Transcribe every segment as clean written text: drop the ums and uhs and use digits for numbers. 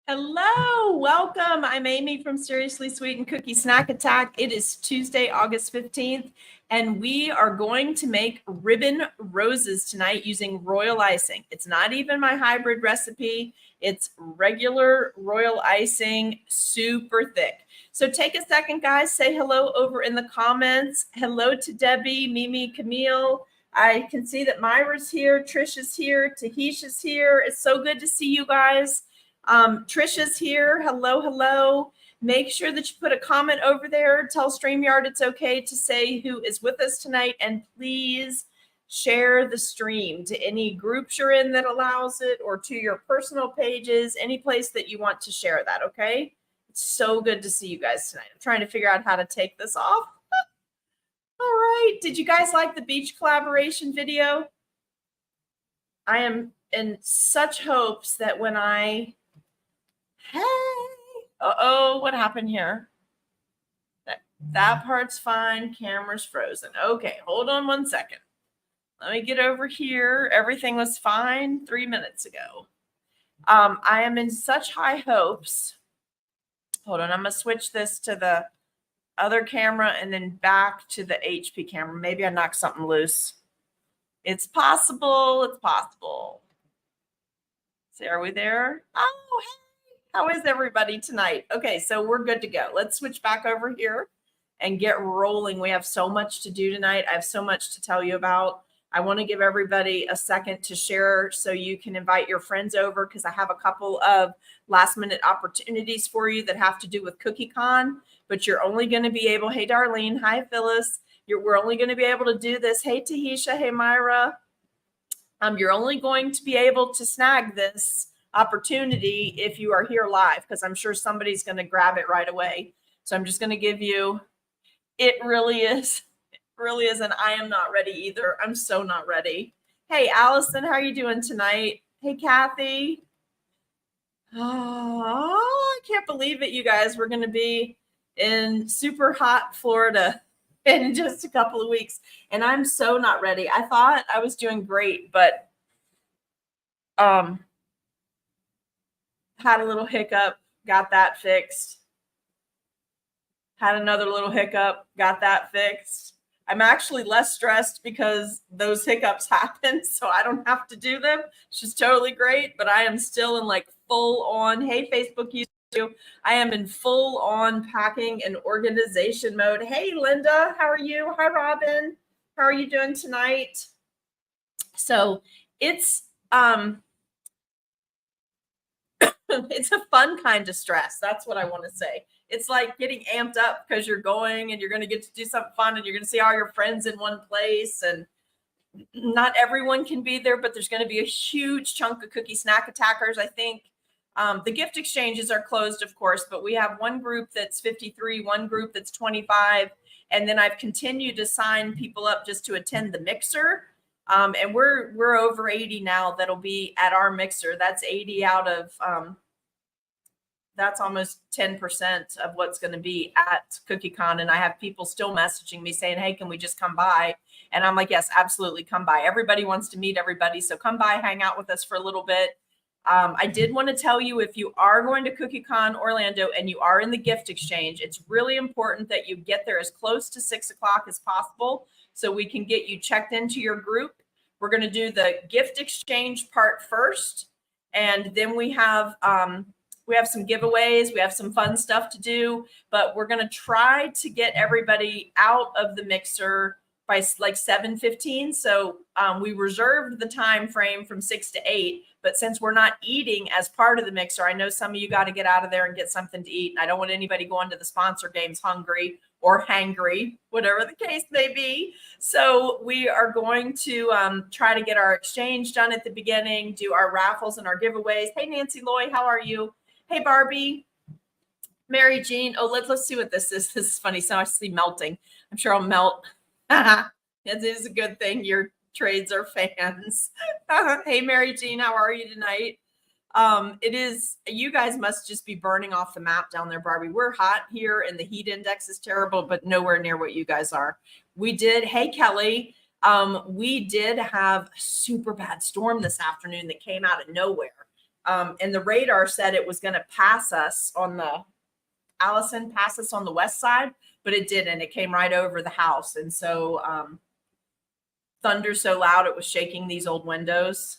Hello, welcome. I'm Amy from Seriously Sweet and Cookie Snack Attack. It is Tuesday, August 15th, and we are going to make ribbon roses tonight using royal icing. It's not even my hybrid recipe. It's regular royal icing, super thick. So take a second, guys. Say hello over in the comments. Hello to Debbie, Mimi, Camille. I can see that Myra's here, Trish is here, Tahisha's here. It's so good to see you guys. Trisha's here. Hello, hello. Make sure that you put a comment over there. Tell StreamYard it's okay to say who is with us tonight. And please share the stream to any groups you're in that allows it, or to your personal pages, any place that you want to share that, okay? It's so good to see you guys tonight. I'm trying to figure out how to take this off. All right. Did you guys like the beach collaboration video? I am in such hopes that when I... Hey, uh-oh, what happened here? That part's fine. Camera's frozen. Okay, hold on one second. Let me get over here. Everything was fine 3 minutes ago. I am in such high hopes. Hold on, I'm going to switch this to the other camera and then back to the HP camera. Maybe I knocked something loose. It's possible. It's possible. So are we there? Oh, hey. How is everybody tonight? Okay, so we're good to go. Let's switch back over here and get rolling. We have so much to do tonight. I have so much to tell you about. I want to give everybody a second to share so you can invite your friends over, because I have a couple of last minute opportunities for you that have to do with CookieCon, but you're only going to be able, hey, Darlene, hi, Phyllis. We're only going to be able to do this. Hey, Tahisha, hey, Myra. You're only going to be able to snag this opportunity if you are here live, because I'm sure somebody's going to grab it right away. So I'm just going to give you, it really is, and I am not ready either. I'm so not ready. Hey, Allison, how are you doing tonight? Hey, Kathy. Oh, I can't believe it, you guys. We're going to be in super hot Florida in just a couple of weeks, and I'm so not ready. I thought I was doing great, but had a little hiccup, got that fixed. Had another little hiccup, got that fixed. I'm actually less stressed because those hiccups happen, so I don't have to do them. It's just totally great, but I am still in like full on, hey, Facebook, YouTube. I am in full on packing and organization mode. Hey, Linda, how are you? Hi, Robin. How are you doing tonight? So it's it's a fun kind of stress. That's what I want to say. It's like getting amped up because you're going and you're going to get to do something fun and you're going to see all your friends in one place. And not everyone can be there, but there's going to be a huge chunk of cookie snack attackers. I think the gift exchanges are closed, of course, but we have one group that's 53, one group that's 25. And then I've continued to sign people up just to attend the mixer. And we're over 80 now that'll be at our mixer. That's 80 out of that's almost 10% of what's going to be at CookieCon. And I have people still messaging me saying, hey, can we just come by? And I'm like, yes, absolutely, come by. Everybody wants to meet everybody, so come by, hang out with us for a little bit. I did want to tell you, if you are going to CookieCon Orlando and you are in the gift exchange, it's really important that you get there as close to 6 o'clock as possible so we can get you checked into your group. We're going to do the gift exchange part first, and then we have some giveaways. We have some fun stuff to do, but we're going to try to get everybody out of the mixer by like 7:15. So we reserved the time frame from 6 to 8, but since we're not eating as part of the mixer, I know some of you got to get out of there and get something to eat. And I don't want anybody going to the sponsor games hungry or hangry, whatever the case may be. So we are going to try to get our exchange done at the beginning, do our raffles and our giveaways. Hey, Nancy Loy, how are you? Hey, Barbie, Mary Jean. Oh, let's see what this is. This is funny. So I see melting. I'm sure I'll melt. It is a good thing your trades are fans. Hey, Mary Jean, how are you tonight? It is, you guys must just be burning off the map down there, Barbie. We're hot here and the heat index is terrible, but nowhere near what you guys are. Hey, Kelly, we did have a super bad storm this afternoon that came out of nowhere. And the radar said it was going to pass us on the Allison pass us on the west side, but it didn't. It came right over the house. And so thunder so loud it was shaking these old windows,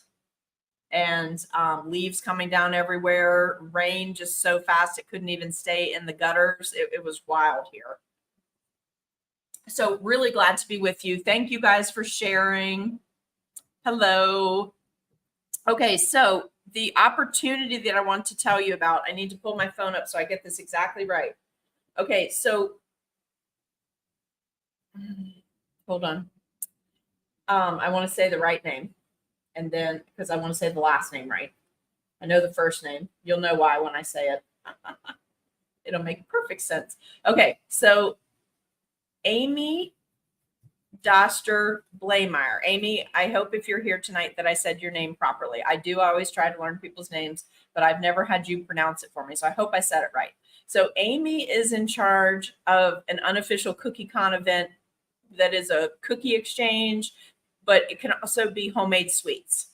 and leaves coming down everywhere, rain just so fast it couldn't even stay in the gutters. It was wild here. So really glad to be with you. Thank you guys for sharing. Hello. Okay, so the opportunity that I want to tell you about, I need to pull my phone up so I get this exactly right. Okay, so hold on. I want to say the right name, and then because I want to say the last name right. I know the first name. You'll know why when I say it. It'll make perfect sense. Okay, so Amy Doster Blameyer. Amy, I hope if you're here tonight that I said your name properly. I do always try to learn people's names, but I've never had you pronounce it for me. So I hope I said it right. So Amy is in charge of an unofficial CookieCon event that is a cookie exchange, but it can also be homemade sweets.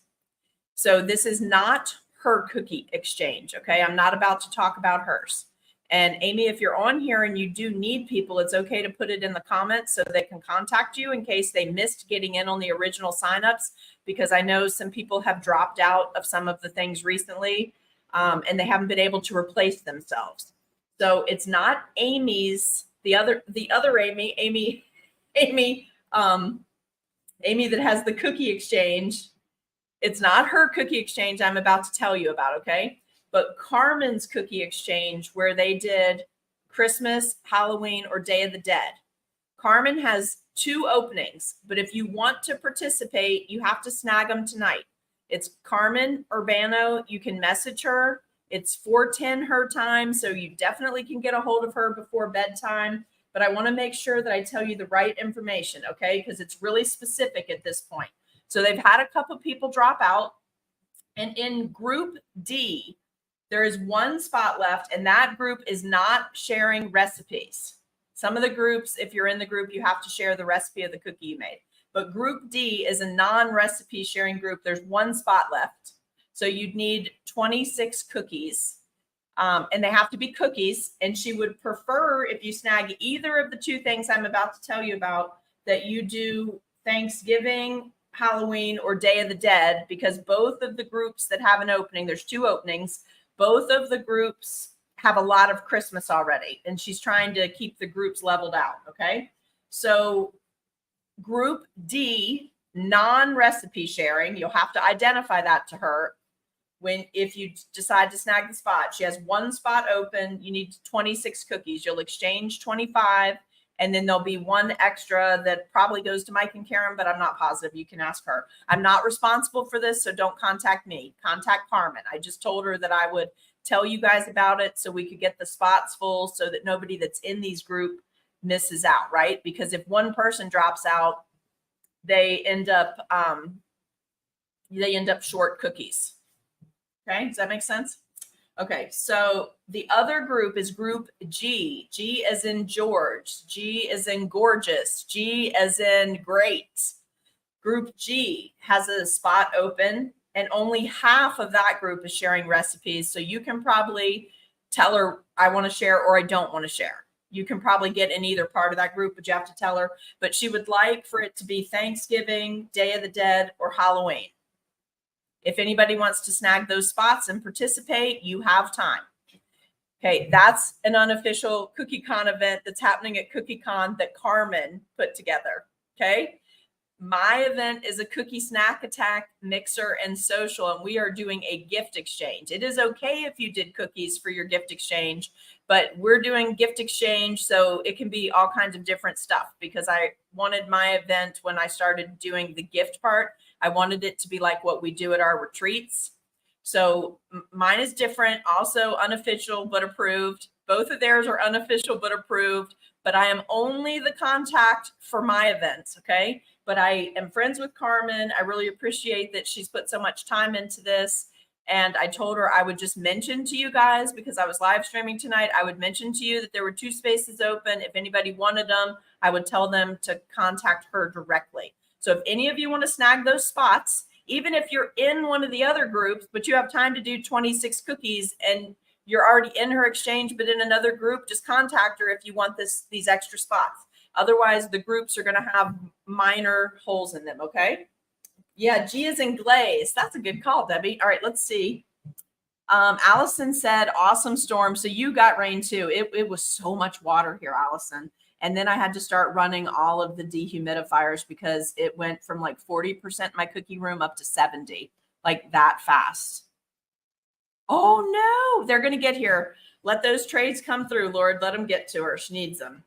So this is not her cookie exchange. Okay. I'm not about to talk about hers. And Amy, if you're on here and you do need people, it's okay to put it in the comments so they can contact you in case they missed getting in on the original signups, because I know some people have dropped out of some of the things recently, and they haven't been able to replace themselves. So it's not Amy's, the other Amy that has the cookie exchange. It's not her cookie exchange I'm about to tell you about, okay? But Carmen's cookie exchange, where they did Christmas, Halloween, or Day of the Dead. Carmen has 2 openings, but if you want to participate, you have to snag them tonight. It's Carmen Urbano. You can message her. It's 4:10 her time, so you definitely can get a hold of her before bedtime. But I want to make sure that I tell you the right information, okay? Because it's really specific at this point. So they've had a couple people drop out. And in Group D, there is 1 spot left, and that group is not sharing recipes. Some of the groups, if you're in the group, you have to share the recipe of the cookie you made. But Group D is a non-recipe sharing group. There's 1 spot left. So you'd need 26 cookies, and they have to be cookies. And she would prefer, if you snag either of the 2 things I'm about to tell you about, that you do Thanksgiving, Halloween, or Day of the Dead, because both of the groups that have an opening, there's 2 openings, both of the groups have a lot of Christmas already, and she's trying to keep the groups leveled out, okay? So Group D, non-recipe sharing, you'll have to identify that to her if you decide to snag the spot. She has 1 spot open. You need 26 cookies. You'll exchange 25, and then there'll be 1 extra that probably goes to Mike and Karen, but I'm not positive. You can ask her. I'm not responsible for this, so don't contact me. Contact Carmen. I just told her that I would tell you guys about it so we could get the spots full so that nobody that's in these group misses out, right? Because if 1 person drops out, they end up short cookies. Okay, does that make sense? Okay, so the other group is Group G. G as in George. G as in gorgeous. G as in great. Group G has a spot open, and only half of that group is sharing recipes. So you can probably tell her, I want to share or I don't want to share. You can probably get in either part of that group, but you have to tell her. But she would like for it to be Thanksgiving, Day of the Dead, or Halloween. If anybody wants to snag those spots and participate, you have time. Okay, that's an unofficial CookieCon event that's happening at CookieCon that Carmen put together. Okay, my event is a Cookie Snack Attack mixer and social, and we are doing a gift exchange. It is okay if you did cookies for your gift exchange, but we're doing gift exchange, so it can be all kinds of different stuff, because I wanted my event, when I started doing the gift part, I wanted it to be like what we do at our retreats. So mine is different, also unofficial but approved. Both of theirs are unofficial but approved, but I am only the contact for my events, okay? But I am friends with Carmen. I really appreciate that she's put so much time into this. And I told her I would just mention to you guys, because I was live streaming tonight, I would mention to you that there were 2 spaces open. If anybody wanted them, I would tell them to contact her directly. So if any of you want to snag those spots, even if you're in one of the other groups, but you have time to do 26 cookies and you're already in her exchange, but in another group, just contact her if you want these extra spots. Otherwise, the groups are going to have minor holes in them. Okay. Yeah. G is in glaze. That's a good call, Debbie. All right. Let's see. Allison said, awesome storm. So you got rain too. It was so much water here, Allison. And then I had to start running all of the dehumidifiers because it went from like 40% in my cookie room up to 70, like that fast. Oh no, they're going to get here. Let those trades come through, Lord. Let them get to her. She needs them.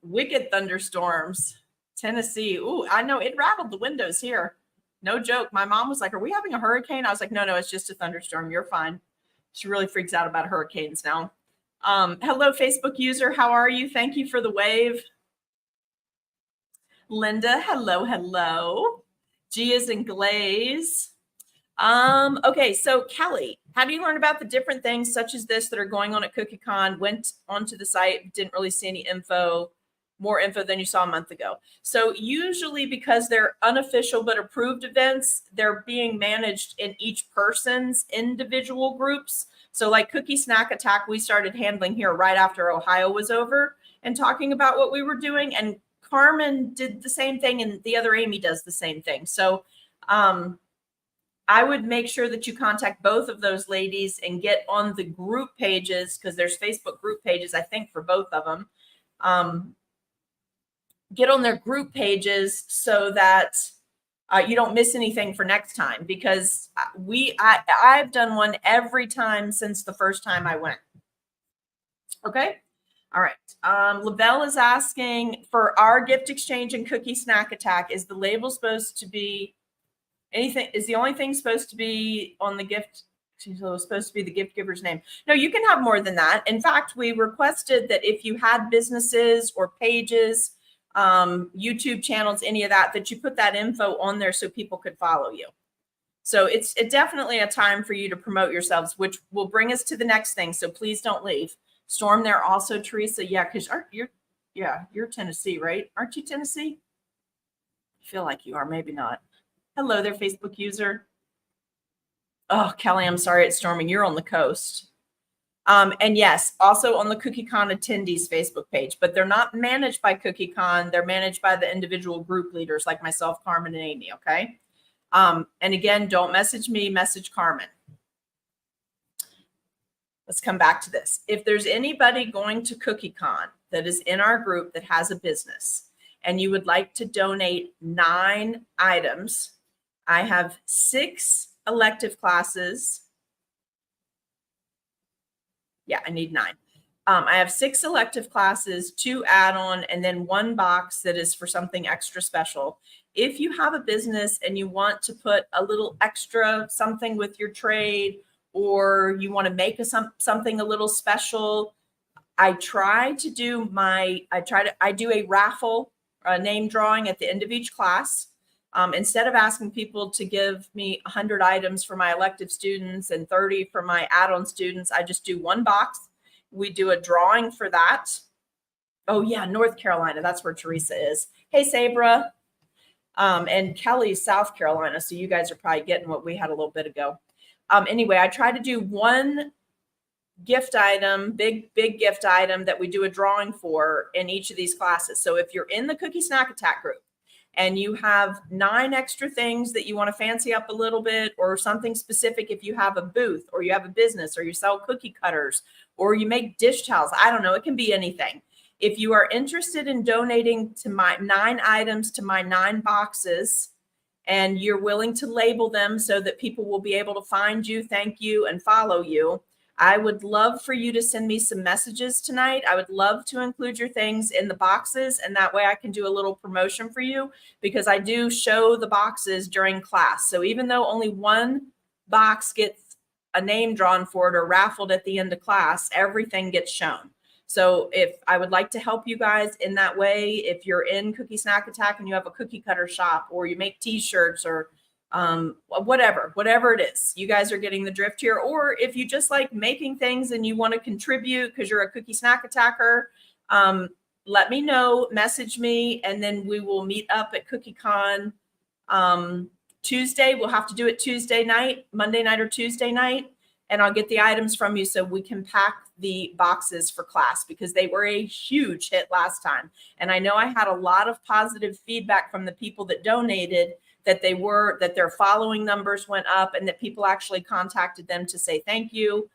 Wicked thunderstorms, Tennessee. Ooh, I know it rattled the windows here. No joke. My mom was like, are we having a hurricane? I was like, no, it's just a thunderstorm. You're fine. She really freaks out about hurricanes now. Hello, Facebook user. How are you? Thank you for the wave. Linda, hello. G is in glaze. Okay, so Kelly, how do you learn about the different things such as this that are going on at CookieCon? Went onto the site, didn't really see any info, more info than you saw a month ago. So usually because they're unofficial but approved events, they're being managed in each person's individual groups. So like Cookie Snack Attack, we started handling here right after Ohio was over and talking about what we were doing. And Carmen did the same thing, and the other Amy does the same thing. So I would make sure that you contact both of those ladies and get on the group pages, because there's Facebook group pages, I think, for both of them. Get on their group pages so that you don't miss anything for next time, because I've done one every time since the first time I went. Okay. All right. Lavelle is asking for our gift exchange and Cookie Snack Attack. Is the label supposed to be anything? Is the only thing supposed to be on the gift? Supposed to be the gift giver's name. No, you can have more than that. In fact, we requested that if you had businesses or pages, YouTube channels, any of that you put that info on there so people could follow you. So it's definitely a time for you to promote yourselves, which will bring us to the next thing. So please don't leave. Storm there also, Teresa. Yeah, because you're Tennessee, right? Aren't you Tennessee? I feel like you are, maybe not. Hello there, Facebook user. Oh, Kelly, I'm sorry it's storming. You're on the coast. And yes, also on the CookieCon attendees Facebook page, but they're not managed by CookieCon. They're managed by the individual group leaders like myself, Carmen, and Amy. Okay. And again, don't message me, message Carmen. Let's come back to this. If there's anybody going to CookieCon that is in our group that has a business and you would like to donate 9 items, I have 6 elective classes. Yeah, I need 9. I have 6 elective classes, 2 add-on, and then 1 box that is for something extra special. If you have a business and you want to put a little extra something with your trade, or you want to make something a little special, I do a raffle, a name drawing at the end of each class. Instead of asking people to give me 100 items for my elective students and 30 for my add-on students, I just do 1 box. We do a drawing for that. Oh yeah, North Carolina. That's where Teresa is. Hey, Sabra. And Kelly's South Carolina. So you guys are probably getting what we had a little bit ago. Anyway, I try to do 1 gift item, big gift item that we do a drawing for in each of these classes. So if you're in the Cookie Snack Attack group and you have 9 extra things that you want to fancy up a little bit, or something specific, if you have a booth or you have a business or you sell cookie cutters or you make dish towels, I don't know, it can be anything. If you are interested in donating to my 9 items to my 9 boxes, and you're willing to label them so that people will be able to find you, thank you, and follow you, I would love for you to send me some messages tonight. I would love to include your things in the boxes, and that way I can do a little promotion for you, because I do show the boxes during class. So even though only 1 box gets a name drawn for it or raffled at the end of class, everything gets shown. So if I would like to help you guys in that way, if you're in Cookie Snack Attack and you have a cookie cutter shop, or you make t-shirts, or whatever it is, you guys are getting the drift here. Or if you just like making things and you want to contribute because you're a Cookie Snack Attacker, let me know, message me, and then we will meet up at CookieCon Tuesday, we'll have to do it Tuesday night, Monday night or Tuesday night. And I'll get the items from you so we can pack the boxes for class because they were a huge hit last time. And I know I had a lot of positive feedback from the people that donated that their following numbers went up and that people actually contacted them to say thank you.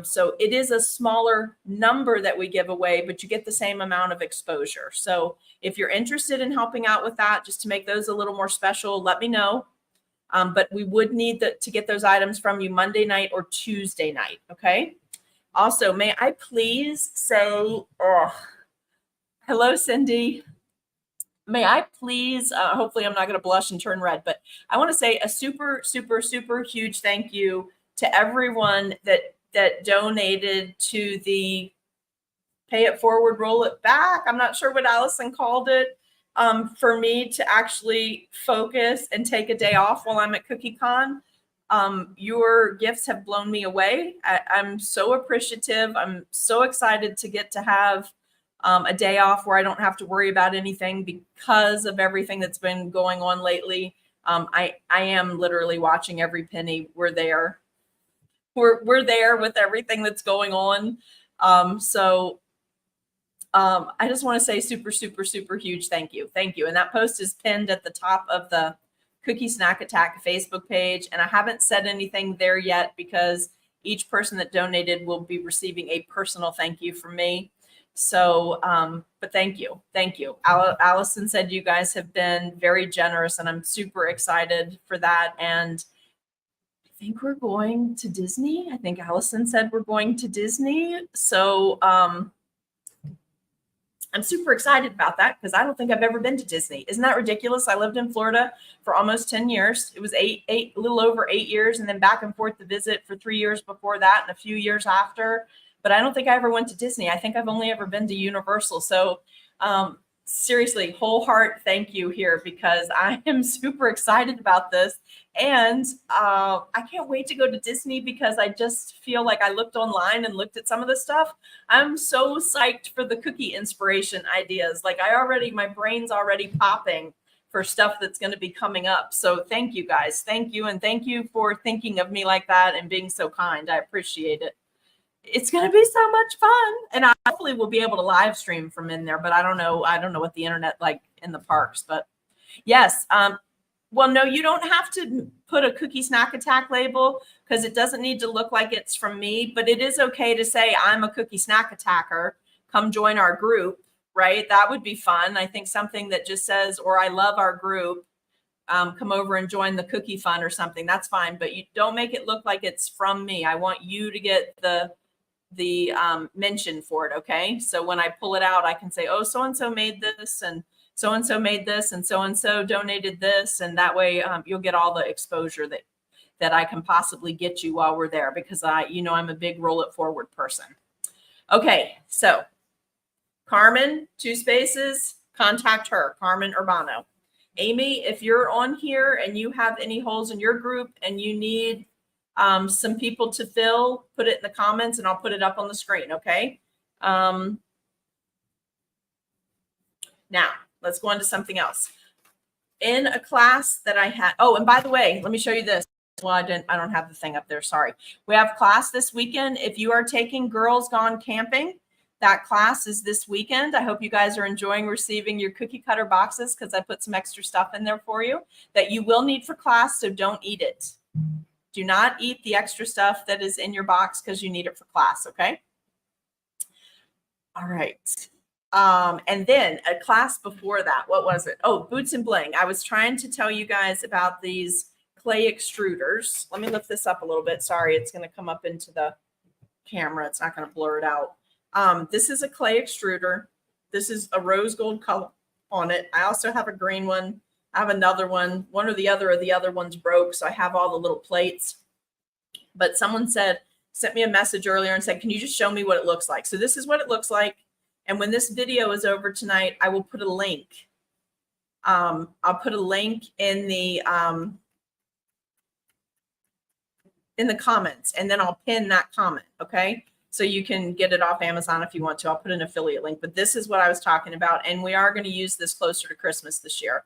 So it is a smaller number that we give away, but you get the same amount of exposure. So if you're interested in helping out with that, just to make those a little more special, let me know. But we would need to get those items from you Monday night or Tuesday night. Okay. Also, may I please say, hello, Cindy. May I please, hopefully I'm not going to blush and turn red, but I want to say a super, super, super huge thank you to everyone that donated to the Pay It Forward, Roll It Back. I'm not sure what Allison called it. For me to actually focus and take a day off while I'm at CookieCon. Your gifts have blown me away. I'm so appreciative. I'm so excited to get to have a day off where I don't have to worry about anything because of everything that's been going on lately. I am literally watching every penny. We're there. We're there with everything that's going on. I just want to say super, super, super huge thank you. Thank you. And that post is pinned at the top of the Cookie Snack Attack Facebook page. And I haven't said anything there yet because each person that donated will be receiving a personal thank you from me. So, but thank you. Thank you. Allison said you guys have been very generous and I'm super excited for that. And I think we're going to Disney. I think Allison said we're going to Disney. So, I'm super excited about that because I don't think I've ever been to Disney. Isn't that ridiculous? I lived in Florida for almost 10 years. It was a little over 8 years and then back and forth to visit for 3 years before that and a few years after. But I don't think I ever went to Disney. I think I've only ever been to Universal. So seriously, whole heart thank you here because I am super excited about this. And I can't wait to go to Disney because I just feel like I looked online and looked at some of the stuff. I'm so psyched for the cookie inspiration ideas. Like my brain's already popping for stuff that's going to be coming up. So thank you guys. Thank you. And thank you for thinking of me like that and being so kind. I appreciate it. It's going to be so much fun. And I hopefully will be able to live stream from in there, but I don't know. I don't know what the internet like in the parks, but yes. Well, no, you don't have to put a Cookie Snack Attack label because it doesn't need to look like it's from me, but it is okay to say I'm a Cookie Snack Attacker. Come join our group, right? That would be fun. I think something that just says, or I love our group, come over and join the cookie fun or something. That's fine, but you don't make it look like it's from me. I want you to get the mention for it. Okay. So when I pull it out, I can say, oh, so-and-so made this and so-and-so made this and so-and-so donated this. And that way you'll get all the exposure that I can possibly get you while we're there because I'm a big roll it forward person. Okay. So Carmen, 2 spaces, contact her, Carmen Urbano. Amy, if you're on here and you have any holes in your group and you need some people to fill, put it in the comments and I'll put it up on the screen. Okay. Now let's go on to something else. In a class that I had, oh, and by the way, let me show you this. Well, I don't have the thing up there. Sorry. We have class this weekend. If you are taking Girls Gone Camping, that class is this weekend. I hope you guys are enjoying receiving your cookie cutter boxes because I put some extra stuff in there for you that you will need for class. So don't eat it. Do not eat the extra stuff that is in your box because you need it for class, okay? All right. And then a class before that, what was it? Oh, Boots and Bling. I was trying to tell you guys about these clay extruders. Let me lift this up a little bit. Sorry, it's going to come up into the camera. It's not going to blur it out. This is a clay extruder. This is a rose gold color on it. I also have a green one. I have another one. One or the other ones broke, so I have all the little plates. But someone sent me a message earlier and said, can you just show me what it looks like? So this is what it looks like. And when this video is over tonight, I will put a link. I'll put a link in the comments, and then I'll pin that comment, okay? So you can get it off Amazon if you want to. I'll put an affiliate link. But this is what I was talking about, and we are going to use this closer to Christmas this year.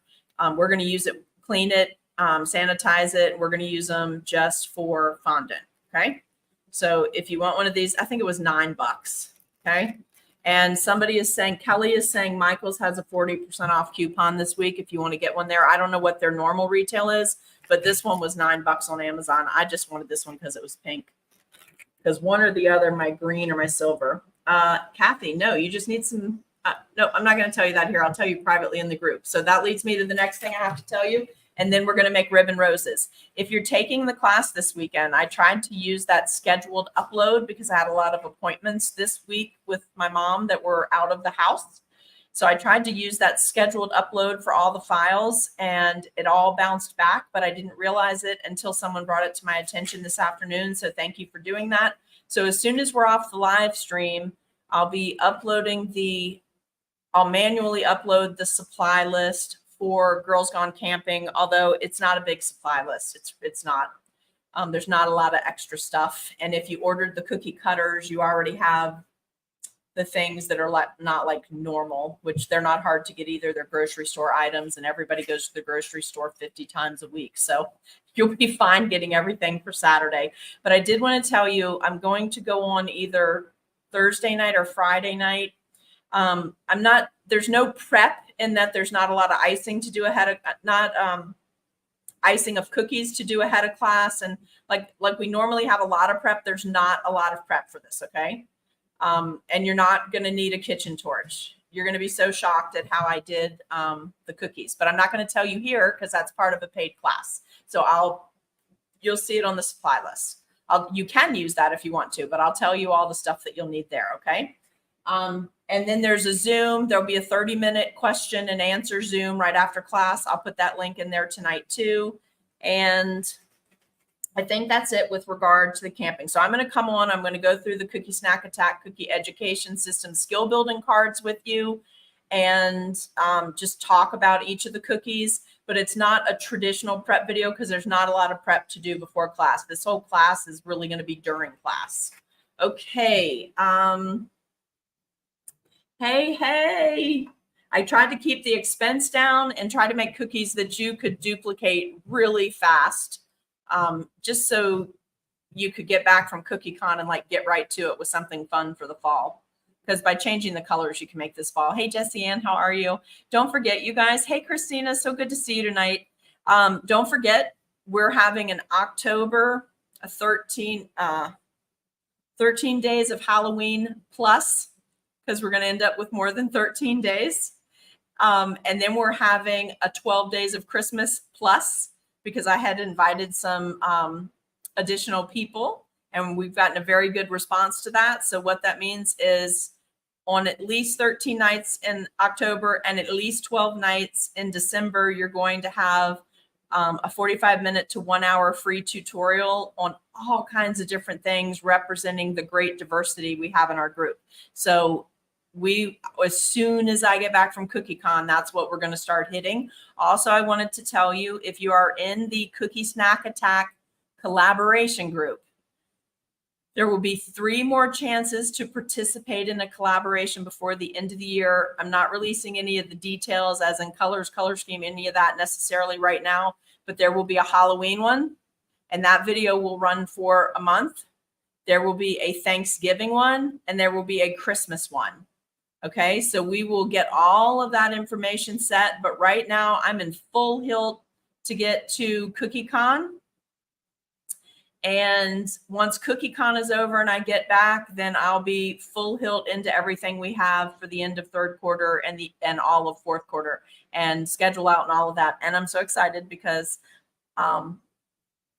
We're going to use it clean it, sanitize it. We're going to use them just for fondant. Okay. So if you want one of these, I think it was $9. Okay. And somebody is saying, Kelly is saying Michael's has a 40% off coupon this week if you want to get one there. I don't know what their normal retail is, but this one was $9 on Amazon. I just wanted this one because it was pink. Because one or the other, my green or my silver. Kathy, no, you just need some. No, I'm not going to tell you that here. I'll tell you privately in the group. So that leads me to the next thing I have to tell you. And then we're going to make ribbon roses. If you're taking the class this weekend, I tried to use that scheduled upload because I had a lot of appointments this week with my mom that were out of the house. So I tried to use that scheduled upload for all the files and it all bounced back, but I didn't realize it until someone brought it to my attention this afternoon. So thank you for doing that. So as soon as we're off the live stream, I'll be uploading I'll manually upload the supply list for Girls Gone Camping, although it's not a big supply list. It's not. There's not a lot of extra stuff. And if you ordered the cookie cutters, you already have the things that are not like normal, which they're not hard to get either. They're grocery store items and everybody goes to the grocery store 50 times a week. So you'll be fine getting everything for Saturday. But I did want to tell you, I'm going to go on either Thursday night or Friday night. There's no prep in that there's not a lot of icing to do ahead of, icing of cookies to do ahead of class. And like we normally have a lot of prep, there's not a lot of prep for this. Okay. And you're not going to need a kitchen torch. You're going to be so shocked at how I did the cookies, but I'm not going to tell you here because that's part of a paid class. So you'll see it on the supply list. You can use that if you want to, but I'll tell you all the stuff that you'll need there. Okay. And then there's a Zoom. There'll be a 30-minute question and answer Zoom right after class. I'll put that link in there tonight too. And I think that's it with regard to the camping. So I'm going to come on. I'm going to go through the Cookie Snack Attack Cookie Education System skill building cards with you and just talk about each of the cookies. But it's not a traditional prep video because there's not a lot of prep to do before class. This whole class is really going to be during class. Okay. Hey. I tried to keep the expense down and try to make cookies that you could duplicate really fast. Just so you could get back from CookieCon and like get right to it with something fun for the fall. Because by changing the colors, you can make this fall. Hey, Jessie Ann, how are you? Don't forget, you guys. Hey, Christina, so good to see you tonight. Don't forget, we're having an October 13 days of Halloween plus, because we're going to end up with more than 13 days. And then we're having a 12 days of Christmas plus, because I had invited some additional people and we've gotten a very good response to that. So what that means is on at least 13 nights in October and at least 12 nights in December, you're going to have a 45-minute to 1 hour free tutorial on all kinds of different things representing the great diversity we have in our group. So as soon as I get back from CookieCon, that's what we're going to start hitting. Also, I wanted to tell you, if you are in the Cookie Snack Attack collaboration group, there will be 3 more chances to participate in a collaboration before the end of the year. I'm not releasing any of the details as in colors, color scheme, any of that necessarily right now, but there will be a Halloween one and that video will run for a month. There will be a Thanksgiving one and there will be a Christmas one. Okay, so we will get all of that information set, but right now I'm in full hilt to get to CookieCon. And once CookieCon is over and I get back, then I'll be full hilt into everything we have for the end of third quarter and all of fourth quarter and schedule out and all of that. And I'm so excited because by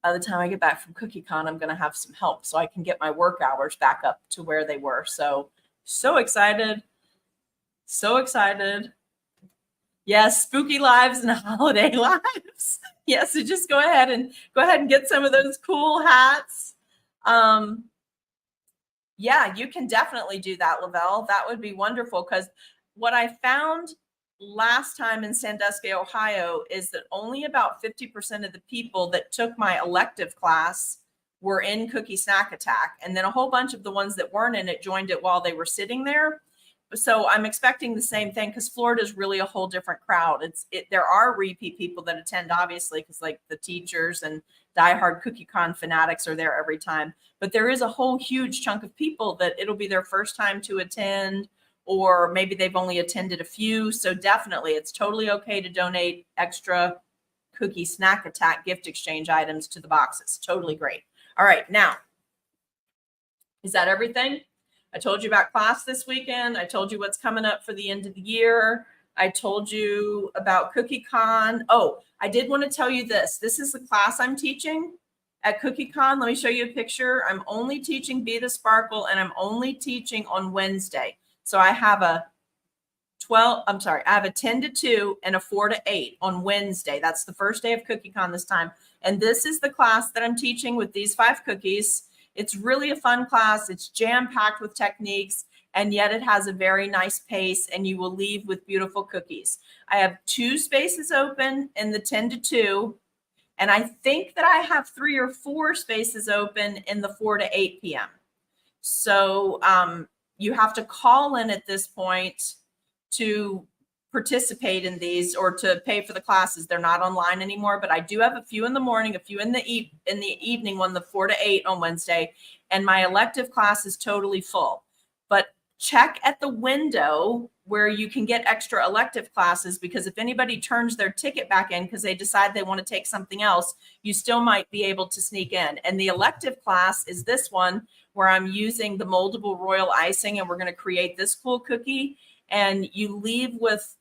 the time I get back from CookieCon, I'm going to have some help so I can get my work hours back up to where they were. So excited. So excited. Yes, spooky lives and holiday lives. Yes, so just go ahead and get some of those cool hats. Yeah, you can definitely do that, Lavelle. That would be wonderful because what I found last time in Sandusky, Ohio, is that only about 50% of the people that took my elective class were in Cookie Snack Attack. And then a whole bunch of the ones that weren't in it joined it while they were sitting there. so I'm expecting the same thing because Florida is really a whole different crowd. There are repeat people that attend, obviously, because like the teachers and diehard CookieCon fanatics are there every time. But there is a whole huge chunk of people that it'll be their first time to attend, or maybe they've only attended a few. So definitely, it's totally okay to donate extra Cookie Snack Attack gift exchange items to the boxes. Totally great. All right, now, is that everything? I told you about class this weekend. I told you what's coming up for the end of the year. I told you about CookieCon. Oh, I did want to tell you this. This is the class I'm teaching at CookieCon. Let me show you a picture. I'm only teaching Be the Sparkle, and I'm only teaching on Wednesday. So I have a 10 to 2 and a 4 to 8 on Wednesday. That's the first day of CookieCon this time. And this is the class that I'm teaching with these 5 cookies. It's really a fun class. It's jam-packed with techniques, and yet it has a very nice pace, and you will leave with beautiful cookies. I have 2 spaces open in the 10 to 2, and I think that I have 3 or 4 spaces open in the 4 to 8 p.m. So you have to call in at this point to participate in these or to pay for the classes. They're not online anymore, but I do have a few in the morning, a few in the evening, one the 4 to 8 on Wednesday, and my elective class is totally full. But check at the window where you can get extra elective classes, because if anybody turns their ticket back in because they decide they want to take something else, you still might be able to sneak in. And the elective class is this one where I'm using the moldable royal icing, and we're going to create this cool cookie, and you leave with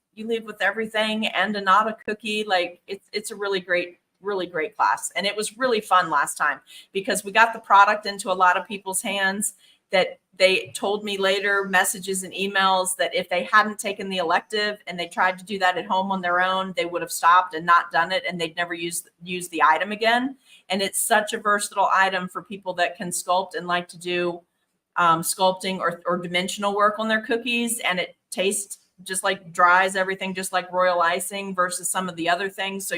everything and a not a cookie. Like it's a really great class. And it was really fun last time because we got the product into a lot of people's hands that they told me later, messages and emails, that if they hadn't taken the elective and they tried to do that at home on their own, they would have stopped and not done it, and they'd never use the item again. And it's such a versatile item for people that can sculpt and like to do sculpting or dimensional work on their cookies. And it tastes just like, dries everything just like royal icing versus some of the other things. So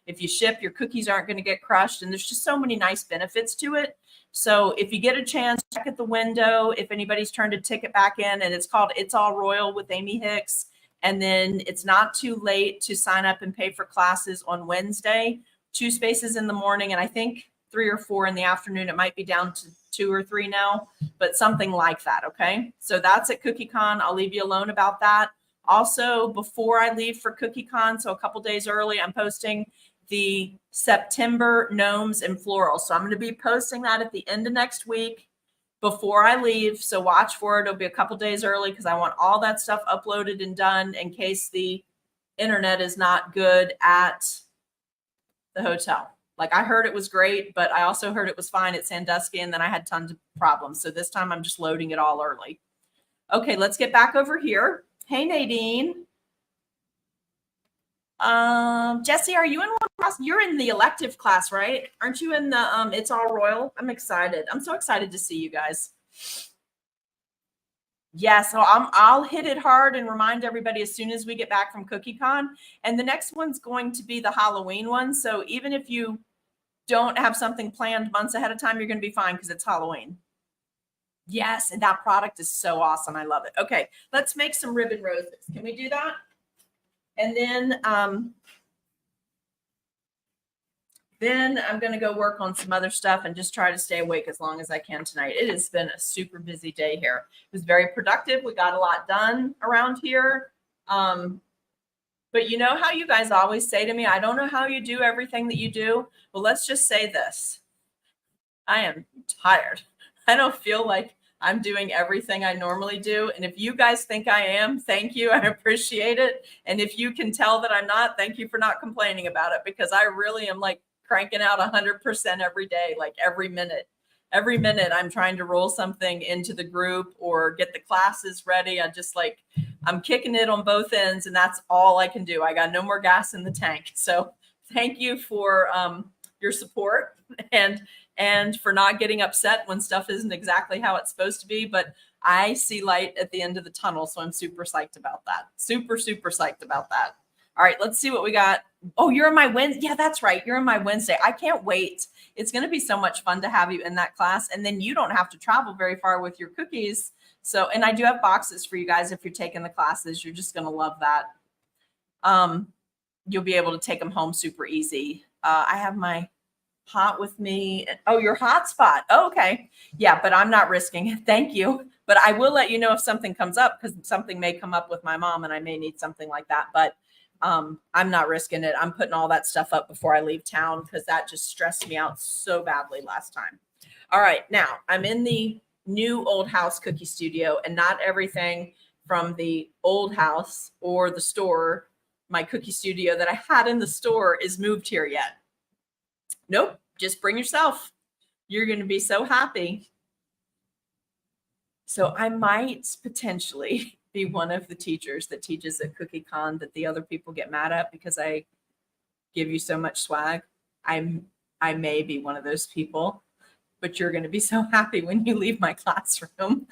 if you ship, your cookies aren't going to get crushed, and there's just so many nice benefits to it. So if you get a chance, check at the window if anybody's turned a ticket back in, and it's called It's All Royal with Amy Hicks. And then it's not too late to sign up and pay for classes on Wednesday. 2 spaces in the morning, and I think 3 or 4 in the afternoon. It might be down to 2 or 3 now, but something like that. Okay. So that's at CookieCon. I'll leave you alone about that. Also, before I leave for CookieCon, so a couple days early, I'm posting the September gnomes and florals. So I'm going to be posting that at the end of next week before I leave. So watch for it. It'll be a couple days early because I want all that stuff uploaded and done in case the internet is not good at the hotel. Like, I heard it was great, but I also heard it was fine at Sandusky, and then I had tons of problems. So this time I'm just loading it all early. Okay, let's get back over here. Hey, Nadine. Jesse, are you in one class? You're in the elective class, right? Aren't you in the It's All Royal? I'm excited. I'm so excited to see you guys. Yeah, so I'll hit it hard and remind everybody as soon as we get back from CookieCon. And the next one's going to be the Halloween one. So even if you don't have something planned months ahead of time, you're going to be fine because it's Halloween. Yes, and that product is so awesome. I love it. Okay, let's make some ribbon roses. Can we do that? And then I'm going to go work on some other stuff and just try to stay awake as long as I can tonight. It has been a super busy day here. It was very productive. We got a lot done around here. But you know how you guys always say to me, I don't know how you do everything that you do. Well, let's just say this. I am tired. I don't feel like I'm doing everything I normally do. And if you guys think I am, thank you. I appreciate it. And if you can tell that I'm not, thank you for not complaining about it, because I really am like cranking out 100% every day, like every minute. Every minute I'm trying to roll something into the group or get the classes ready. I'm kicking it on both ends, and that's all I can do. I got no more gas in the tank. So thank you for your support and for not getting upset when stuff isn't exactly how it's supposed to be. But I see light at the end of the tunnel, so I'm super psyched about that. Super, super psyched about that. All right, let's see what we got. Oh, you're in my Wednesday. Yeah, that's right. You're in my Wednesday. I can't wait. It's going to be so much fun to have you in that class. And then you don't have to travel very far with your cookies. So, and I do have boxes for you guys if you're taking the classes. You're just going to love that. You'll be able to take them home super easy. I have my hot with me. Oh, your hotspot. Oh, okay. Yeah, but I'm not risking it. Thank you. But I will let you know if something comes up, because something may come up with my mom and I may need something like that. But I'm not risking it. I'm putting all that stuff up before I leave town because that just stressed me out so badly last time. All right. Now I'm in the new old house cookie studio, and not everything from the old house or the store, my cookie studio that I had in the store, is moved here yet. Nope. Just bring yourself. You're going to be so happy. So I might potentially be one of the teachers that teaches at CookieCon that the other people get mad at because I give you so much swag. I may be one of those people, but you're going to be so happy when you leave my classroom.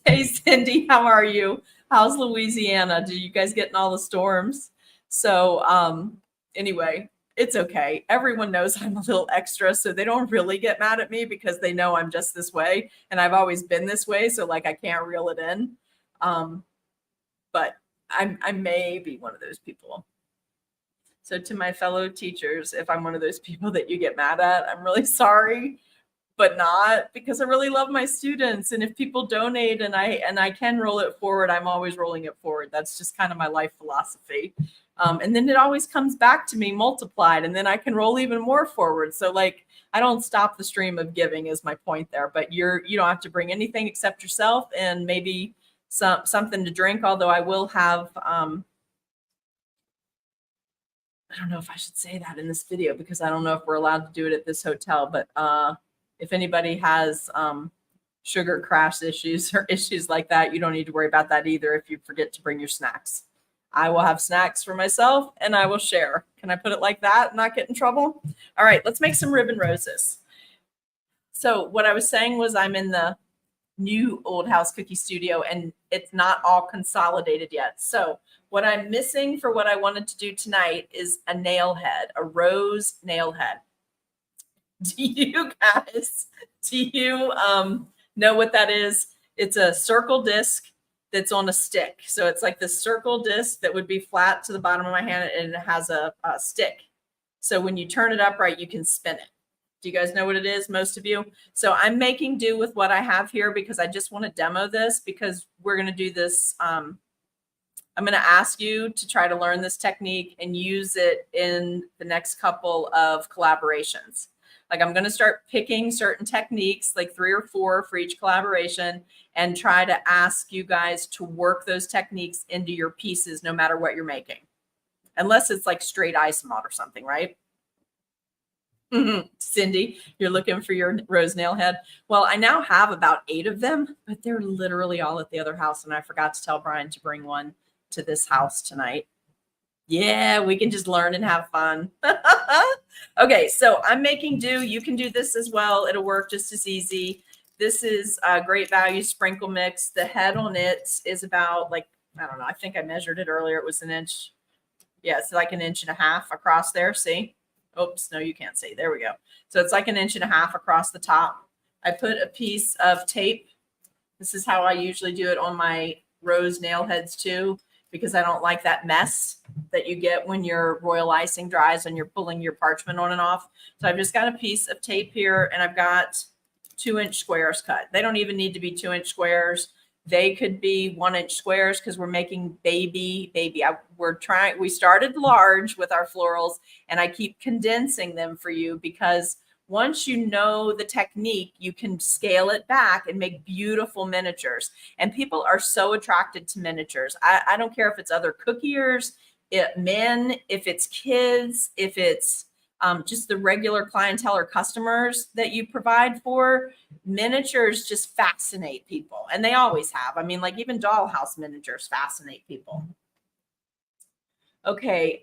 Hey, Cindy, how are you? How's Louisiana? Did you guys get in all the storms? So anyway, it's okay. Everyone knows I'm a little extra, so they don't really get mad at me because they know I'm just this way, and I've always been this way. So like I can't reel it in. But I may be one of those people. So to my fellow teachers, if I'm one of those people that you get mad at, I'm really sorry, but not, because I really love my students. And if people donate and I can roll it forward, I'm always rolling it forward. That's just kind of my life philosophy. And then it always comes back to me multiplied, and then I can roll even more forward. So like, I don't stop the stream of giving is my point there, but you don't have to bring anything except yourself and maybe something to drink. Although I will have, I don't know if I should say that in this video because I don't know if we're allowed to do it at this hotel, but if anybody has sugar crash issues or issues like that, you don't need to worry about that either if you forget to bring your snacks. I will have snacks for myself and I will share. Can I put it like that and not get in trouble? All right, let's make some ribbon roses. So what I was saying was I'm in the new old house cookie studio and it's not all consolidated yet. So what I'm missing for what I wanted to do tonight is a nail head, a rose nail head. Do you guys, know what that is? It's a circle disc that's on a stick. So it's like the circle disc that would be flat to the bottom of my hand, and it has a stick. So when you turn it upright, you can spin it. Do you guys know what it is? Most of you. So I'm making do with what I have here because I just want to demo this, because we're going to do this. I'm going to ask you to try to learn this technique and use it in the next couple of collaborations. Like I'm going to start picking certain techniques, like 3 or 4 for each collaboration, and try to ask you guys to work those techniques into your pieces, no matter what you're making, unless it's like straight isomalt or something, right? Cindy, you're looking for your rose nail head. Well, I now have about 8 of them, but they're literally all at the other house. And I forgot to tell Brian to bring one to this house tonight. Yeah, we can just learn and have fun. Okay, so I'm making do. You can do this as well. It'll work just as easy. This is a Great Value sprinkle mix. The head on it is about like, I don't know, I think I measured it earlier. It was an inch. Yeah, it's like an inch and a half across there. See? Oops, no, you can't see. There we go. So it's like an inch and a half across the top. I put a piece of tape. This is how I usually do it on my rose nail heads too, because I don't like that mess that you get when your royal icing dries and you're pulling your parchment on and off. So I've just got a piece of tape here, and I've got 2-inch squares cut. They don't even need to be 2-inch squares. They could be 1-inch squares because we're making baby. We started large with our florals, and I keep condensing them for you because once you know the technique, you can scale it back and make beautiful miniatures. And people are so attracted to miniatures. I don't care if it's other cookiers, men, if it's kids, if it's just the regular clientele or customers that you provide for. Miniatures just fascinate people, and they always have. I mean, like even dollhouse miniatures fascinate people. Okay.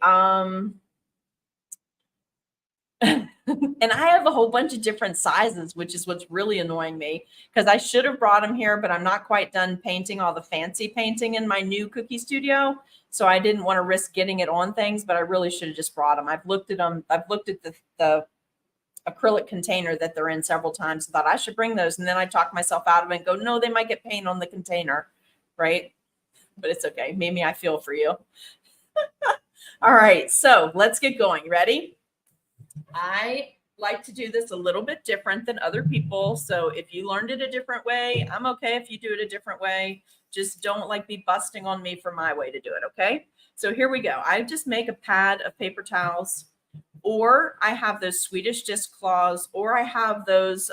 And I have a whole bunch of different sizes, which is what's really annoying me because I should have brought them here, but I'm not quite done painting all the fancy painting in my new cookie studio. So I didn't want to risk getting it on things, but I really should have just brought them. I've looked at them. I've looked at the acrylic container that they're in several times and thought I should bring those. And then I talk myself out of it and go, no, they might get paint on the container. Right. But it's okay. Mimi, I feel for you. All right. So let's get going. Ready? I like to do this a little bit different than other people. So if you learned it a different way, I'm okay if you do it a different way. Just don't like be busting on me for my way to do it. Okay. So here we go. I just make a pad of paper towels, or I have those Swedish disc claws, or I have those,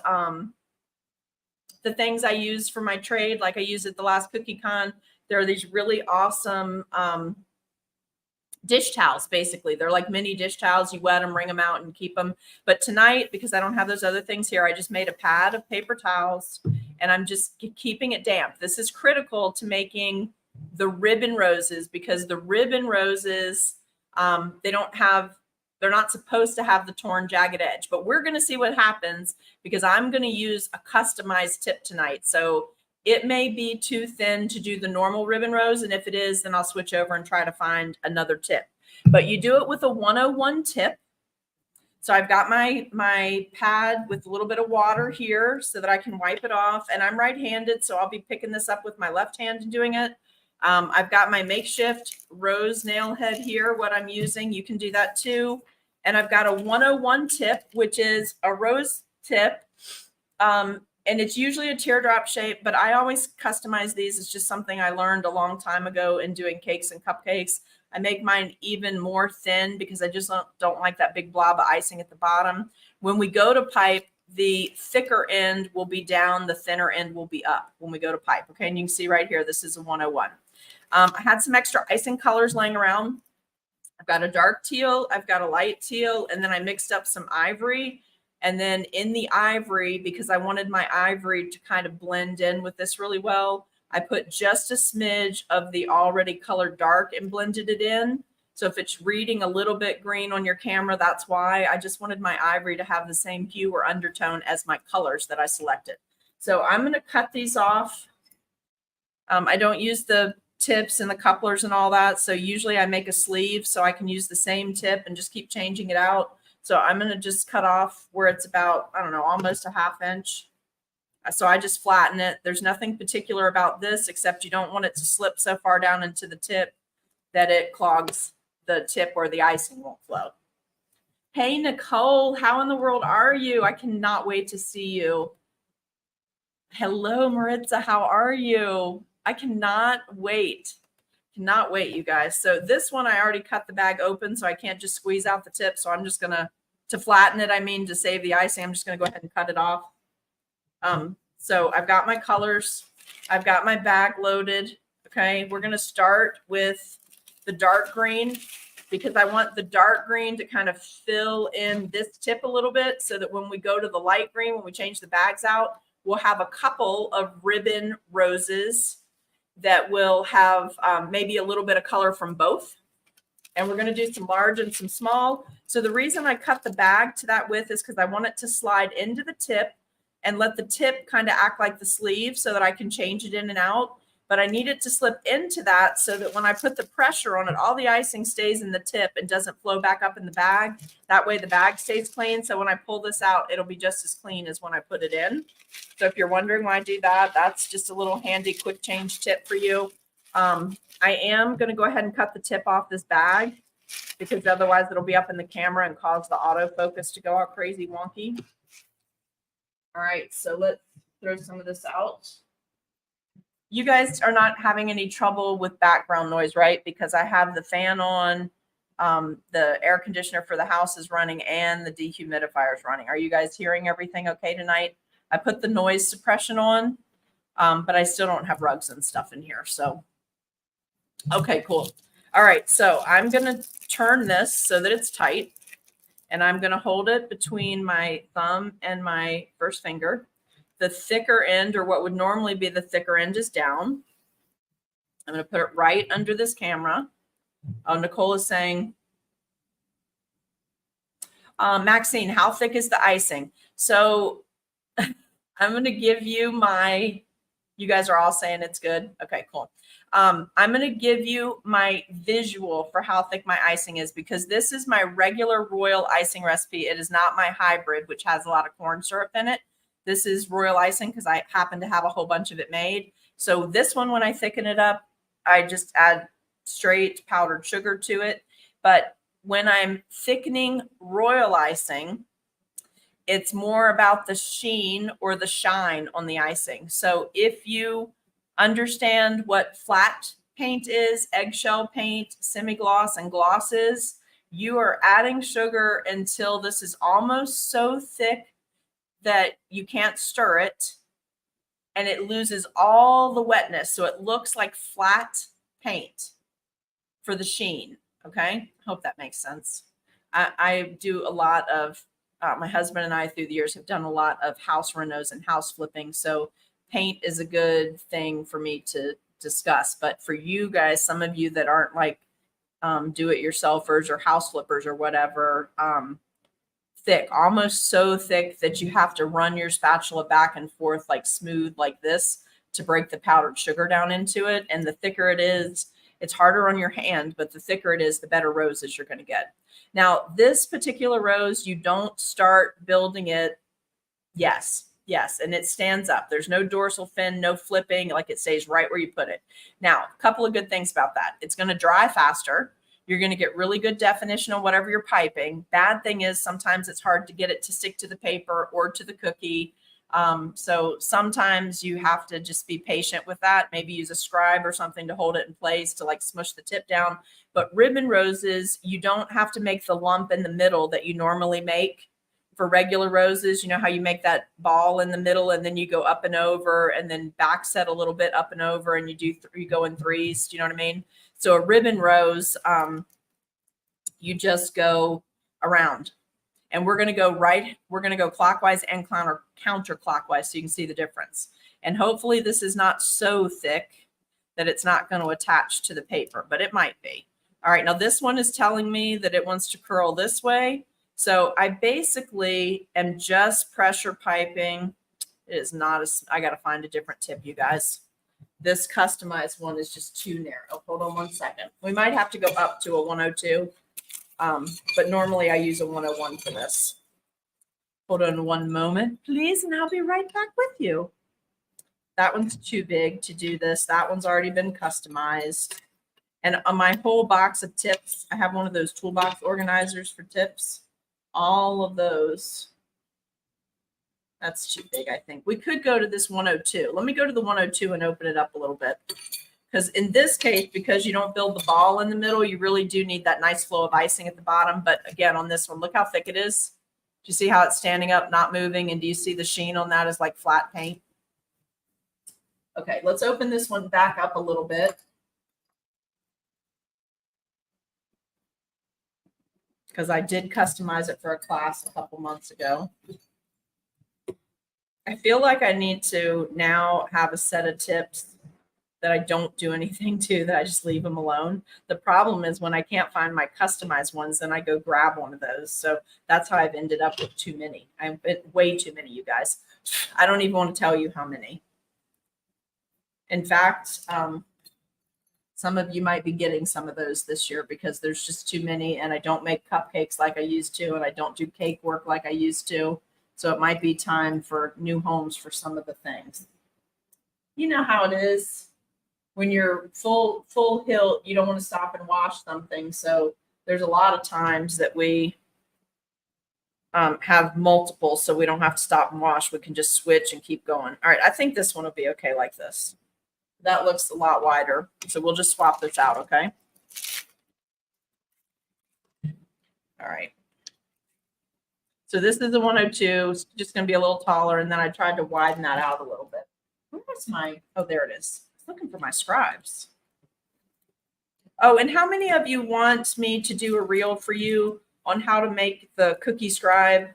the things I use for my trade, like I use at the last Cookie Con. There are these really awesome, dish towels. Basically, they're like mini dish towels. You wet them, wring them out, and keep them. But tonight, because I don't have those other things here, I just made a pad of paper towels and I'm just keeping it damp. This is critical to making the ribbon roses, because the ribbon roses, they're not supposed to have the torn jagged edge, but we're going to see what happens because I'm going to use a customized tip tonight. So it may be too thin to do the normal ribbon rose. And if it is, then I'll switch over and try to find another tip. But you do it with a 101 tip. So I've got my pad with a little bit of water here so that I can wipe it off. And I'm right-handed, so I'll be picking this up with my left hand and doing it. I've got my makeshift rose nail head here, what I'm using. You can do that too. And I've got a 101 tip, which is a rose tip. And it's usually a teardrop shape, but I always customize these. It's just something I learned a long time ago in doing cakes and cupcakes. I make mine even more thin because I just don't like that big blob of icing at the bottom. When we go to pipe, the thicker end will be down, the thinner end will be up when we go to pipe. Okay, and you can see right here, this is a 101. I had some extra icing colors laying around. I've got a dark teal, I've got a light teal, and then I mixed up some ivory. And then in the ivory, because I wanted my ivory to kind of blend in with this really well, I put just a smidge of the already colored dark and blended it in. So if it's reading a little bit green on your camera, that's why. I just wanted my ivory to have the same hue or undertone as my colors that I selected. So I'm going to cut these off. I don't use the tips and the couplers and all that. So usually I make a sleeve so I can use the same tip and just keep changing it out. So I'm going to just cut off where it's about, I don't know, almost a ½ inch. So I just flatten it. There's nothing particular about this except you don't want it to slip so far down into the tip that it clogs the tip where the icing won't flow. Hey, Nicole, how in the world are you? I cannot wait to see you. Hello, Maritza, how are you? I cannot wait. Cannot wait, you guys. So this one, I already cut the bag open, so I can't just squeeze out the tip. So I'm just going to flatten it. I mean, to save the icing, I'm just going to go ahead and cut it off. So I've got my colors. I've got my bag loaded. Okay. We're going to start with the dark green because I want the dark green to kind of fill in this tip a little bit so that when we go to the light green, when we change the bags out, we'll have a couple of ribbon roses that will have maybe a little bit of color from both. And we're going to do some large and some small. So the reason I cut the bag to that width is because I want it to slide into the tip and let the tip kind of act like the sleeve so that I can change it in and out. But I need it to slip into that so that when I put the pressure on it, all the icing stays in the tip and doesn't flow back up in the bag. That way the bag stays clean. So when I pull this out, it'll be just as clean as when I put it in. So if you're wondering why I do that, that's just a little handy quick change tip for you. I am going to go ahead and cut the tip off this bag because otherwise it'll be up in the camera and cause the autofocus to go all crazy wonky. All right, so let's throw some of this out. You guys are not having any trouble with background noise, right? Because I have the fan on, the air conditioner for the house is running, and the dehumidifier is running. Are you guys hearing everything okay tonight? I put the noise suppression on, but I still don't have rugs and stuff in here. So, okay, cool. All right, so I'm going to turn this so that it's tight, and I'm going to hold it between my thumb and my first finger. The thicker end, or what would normally be the thicker end, is down. I'm going to put it right under this camera. Oh, Nicole is saying, Maxine, how thick is the icing? So I'm going to give you you guys are all saying it's good. Okay, cool. I'm going to give you my visual for how thick my icing is, because this is my regular royal icing recipe. It is not my hybrid, which has a lot of corn syrup in it. This is royal icing because I happen to have a whole bunch of it made. So this one, when I thicken it up, I just add straight powdered sugar to it. But when I'm thickening royal icing, it's more about the sheen or the shine on the icing. So if you understand what flat paint is, eggshell paint, semi-gloss, and gloss is, you are adding sugar until this is almost so thick that you can't stir it, and it loses all the wetness. So it looks like flat paint for the sheen. Okay. Hope that makes sense. I do a lot of, my husband and I through the years have done a lot of house renos and house flipping. So paint is a good thing for me to discuss. But for you guys, some of you that aren't like do-it-yourselfers or house flippers or whatever, thick, almost so thick that you have to run your spatula back and forth like smooth like this to break the powdered sugar down into it. And the thicker it is, it's harder on your hand, but the thicker it is, the better roses you're going to get. Now, this particular rose, you don't start building it. Yes. And it stands up. There's no dorsal fin, no flipping, like it stays right where you put it. Now, a couple of good things about that. It's going to dry faster. You're going to get really good definition on whatever you're piping. Bad thing is sometimes it's hard to get it to stick to the paper or to the cookie. So sometimes you have to just be patient with that. Maybe use a scribe or something to hold it in place to like smush the tip down. But ribbon roses, you don't have to make the lump in the middle that you normally make for regular roses. You know how you make that ball in the middle and then you go up and over and then back set a little bit up and over and you go in threes. Do you know what I mean? So a ribbon rose, you just go around. And we're going to go clockwise and counterclockwise so you can see the difference. And hopefully this is not so thick that it's not going to attach to the paper, but it might be. All right, now this one is telling me that it wants to curl this way. So I basically am just pressure piping. It is not I got to find a different tip, you guys. This customized one is just too narrow. Hold on 1 second. We might have to go up to a 102. But normally I use a 101 for this. Hold on one moment, please, and I'll be right back with you. That one's too big to do this. That one's already been customized. And on my whole box of tips, I have one of those toolbox organizers for tips. All of those. That's too big, I think. We could go to this 102. Let me go to the 102 and open it up a little bit. Because in this case, because you don't build the ball in the middle, you really do need that nice flow of icing at the bottom. But again, on this one, look how thick it is. Do you see how it's standing up, not moving? And do you see the sheen on that is like flat paint? Okay, let's open this one back up a little bit. Because I did customize it for a class a couple months ago. I feel like I need to now have a set of tips that I don't do anything to, that I just leave them alone. The problem is when I can't find my customized ones, then I go grab one of those. So that's how I've ended up with too many. I've way too many, you guys. I don't even want to tell you how many. In fact, some of you might be getting some of those this year because there's just too many, and I don't make cupcakes like I used to, and I don't do cake work like I used to. So it might be time for new homes for some of the things. You know how it is. When you're full hilt, you don't want to stop and wash something. So there's a lot of times that we have multiple, so we don't have to stop and wash. We can just switch and keep going. All right, I think this one will be okay like this. That looks a lot wider. So we'll just swap this out, okay? All right. So this is the 102. It's just going to be a little taller, and then I tried to widen that out a little bit. Where's my, oh, there it is. Looking for my scribes. Oh, and how many of you want me to do a reel for you on how to make the cookie scribe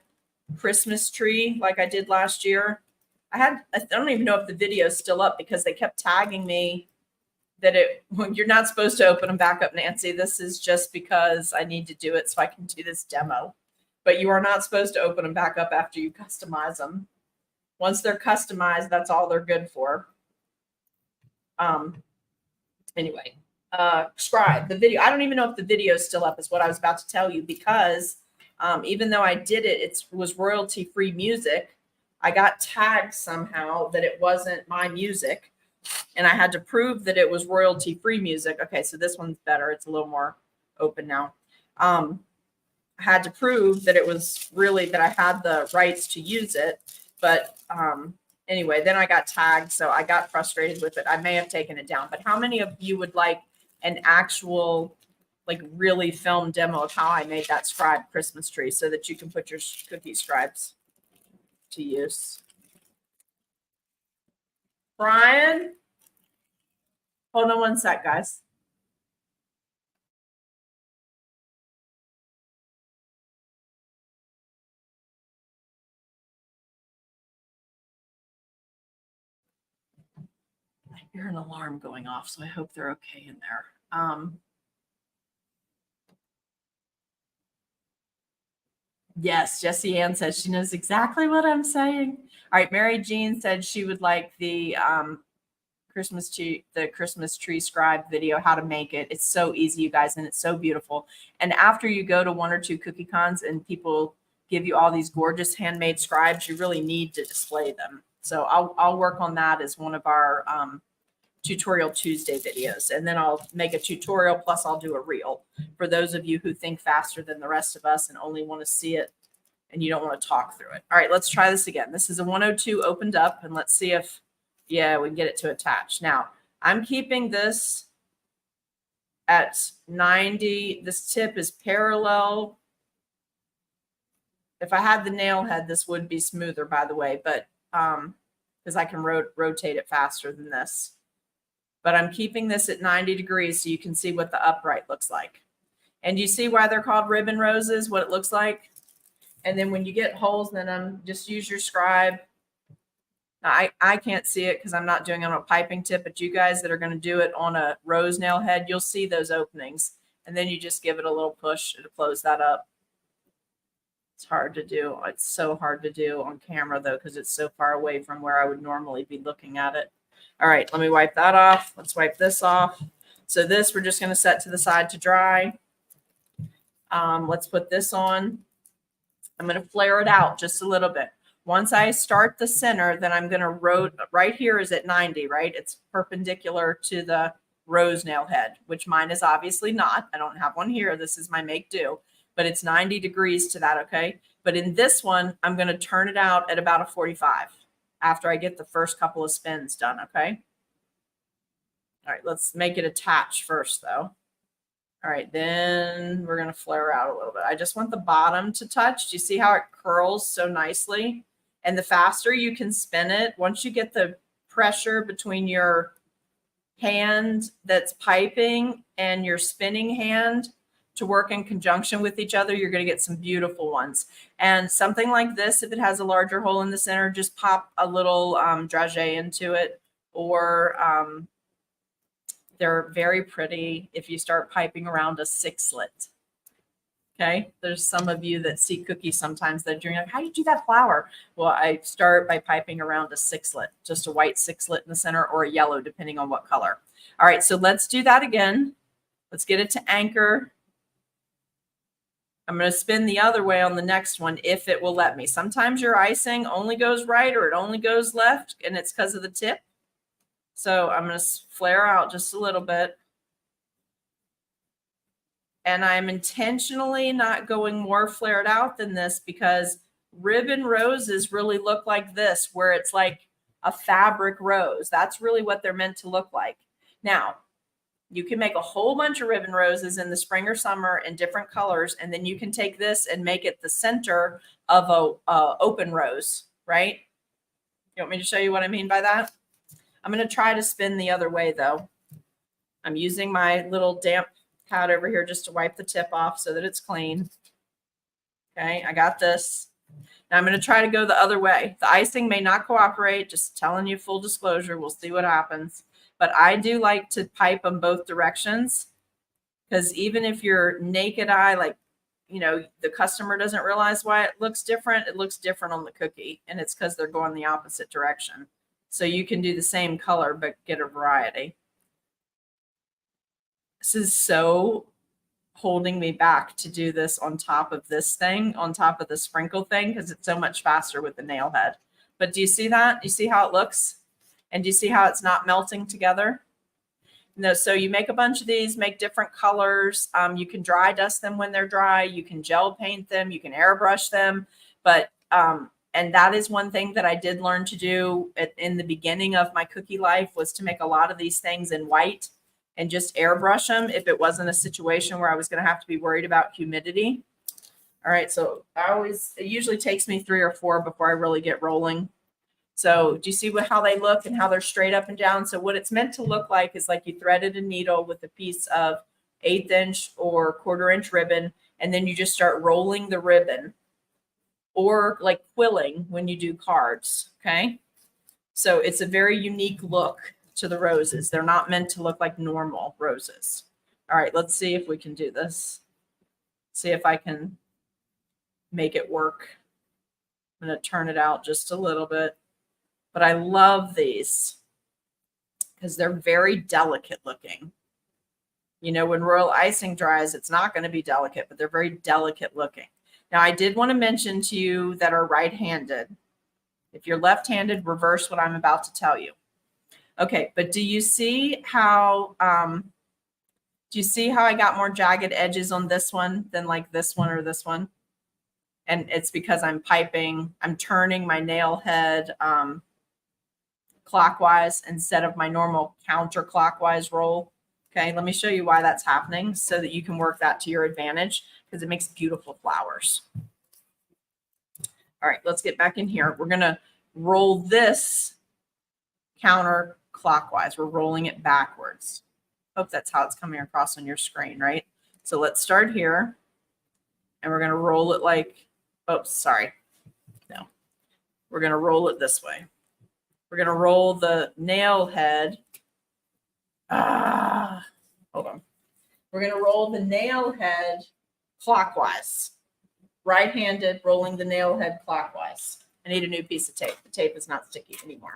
Christmas tree like I did last year? I don't even know if the video is still up because they kept tagging me that you're not supposed to open them back up, Nancy. This is just because I need to do it so I can do this demo. but you are not supposed to open them back up after you customize them. Once they're customized, that's all they're good for. Anyway, Scribe, the video. I don't even know if the video is still up, is what I was about to tell you, because even though I did it, it was royalty-free music. I got tagged somehow that it wasn't my music, and I had to prove that it was royalty-free music. Okay, so this one's better. It's a little more open now. I had to prove that it was really that I had the rights to use it, but anyway, then I got tagged, so I got frustrated with it. I may have taken it down, but how many of you would like an actual, like, really filmed demo of how I made that Scribe Christmas tree so that you can put your cookie scribes to use? Brian, hold on one sec, guys. I hear an alarm going off, so I hope they're okay in there. Yes, Jessie Ann says she knows exactly what I'm saying. All right, Mary Jean said she would like the Christmas tree scribe video, how to make it. It's so easy, you guys, and it's so beautiful. And after you go to 1 or 2 cookie cons and people give you all these gorgeous handmade scribes, you really need to display them. So I'll work on that as one of our Tutorial Tuesday videos, and then I'll make a tutorial, plus I'll do a reel for those of you who think faster than the rest of us and only want to see it and you don't want to talk through it. All right, let's try this again. This is a 102 opened up, and let's see if, yeah, we can get it to attach. Now, I'm keeping this at 90. This tip is parallel. If I had the nail head, this would be smoother, by the way, but because I can rotate it faster than this. But I'm keeping this at 90 degrees so you can see what the upright looks like. And you see why they're called ribbon roses, what it looks like? And then when you get holes in them, just use your scribe. Now, I can't see it because I'm not doing it on a piping tip, but you guys that are going to do it on a rose nail head, you'll see those openings. And then you just give it a little push to close that up. It's hard to do. It's so hard to do on camera, though, because it's so far away from where I would normally be looking at it. All right, let me wipe that off. Let's wipe this off. So this we're just going to set to the side to dry. Let's put this on. I'm going to flare it out just a little bit. Once I start the center, then I'm going to rotate. Right here is at 90, right? It's perpendicular to the rose nail head, which mine is obviously not. I don't have one here. This is my make do, but it's 90 degrees to that, okay? But in this one, I'm going to turn it out at about a 45 after I get the first couple of spins done, okay? All right, let's make it attach first, though. All right, then we're going to flare out a little bit. I just want the bottom to touch. Do you see how it curls so nicely? And the faster you can spin it, once you get the pressure between your hand that's piping and your spinning hand to work in conjunction with each other, you're going to get some beautiful ones. And something like this, if it has a larger hole in the center, just pop a little dragé into it, or they're very pretty if you start piping around a 6-slit. Okay, there's some of you that see cookies sometimes that you're like, how do you do that flower? Well, I start by piping around a 6-slit, just a white 6-slit in the center, or a yellow, depending on what color. All right, so let's do that again. Let's get it to anchor. I'm going to spin the other way on the next one if it will let me. Sometimes your icing only goes right or it only goes left, and it's because of the tip. So I'm going to flare out just a little bit. And I'm intentionally not going more flared out than this because ribbon roses really look like this, where it's like a fabric rose. That's really what they're meant to look like. Now, you can make a whole bunch of ribbon roses in the spring or summer in different colors, and then you can take this and make it the center of a open rose, right? You want me to show you what I mean by that? I'm going to try to spin the other way, though. I'm using my little damp pad over here just to wipe the tip off so that it's clean. Okay, I got this. Now I'm going to try to go the other way. The icing may not cooperate, just telling you full disclosure. We'll see what happens. But I do like to pipe them both directions, because even if your naked eye, like you know, the customer doesn't realize why it looks different. It looks different on the cookie, and it's because they're going the opposite direction. So you can do the same color, but get a variety. This is so holding me back to do this on top of this thing, on top of the sprinkle thing, because it's so much faster with the nail head. But do you see that? You see how it looks? And do you see how it's not melting together? No, so you make a bunch of these, make different colors. You can dry dust them when they're dry. You can gel paint them. You can airbrush them. But and that is one thing that I did learn to do in the beginning of my cookie life, was to make a lot of these things in white and just airbrush them if it wasn't a situation where I was going to have to be worried about humidity. All right, so it usually takes me 3 or 4 before I really get rolling. So do you see how they look and how they're straight up and down? So what it's meant to look like is like you threaded a needle with a piece of 1/8 inch or 1/4 inch ribbon, and then you just start rolling the ribbon, or like quilling when you do cards, okay? So it's a very unique look to the roses. They're not meant to look like normal roses. All right, let's see if we can do this. See if I can make it work. I'm going to turn it out just a little bit. But I love these because they're very delicate looking. You know, when royal icing dries, it's not going to be delicate, but they're very delicate looking. Now, I did want to mention to you that are right-handed. If you're left-handed, reverse what I'm about to tell you. Okay, but do you see how I got more jagged edges on this one than like this one or this one? And it's because I'm turning my nail head clockwise instead of my normal counterclockwise roll. Okay, let me show you why that's happening so that you can work that to your advantage, because it makes beautiful flowers. All right, let's get back in here. We're going to roll this counterclockwise. We're rolling it backwards. Hope that's how it's coming across on your screen, right? So let's start here, and we're going to roll it like, oops, sorry. No, we're going to roll it this way. We're going to roll the nail head. Hold on. We're going to roll the nail head clockwise. Right-handed, rolling the nail head clockwise. I need a new piece of tape. The tape is not sticky anymore.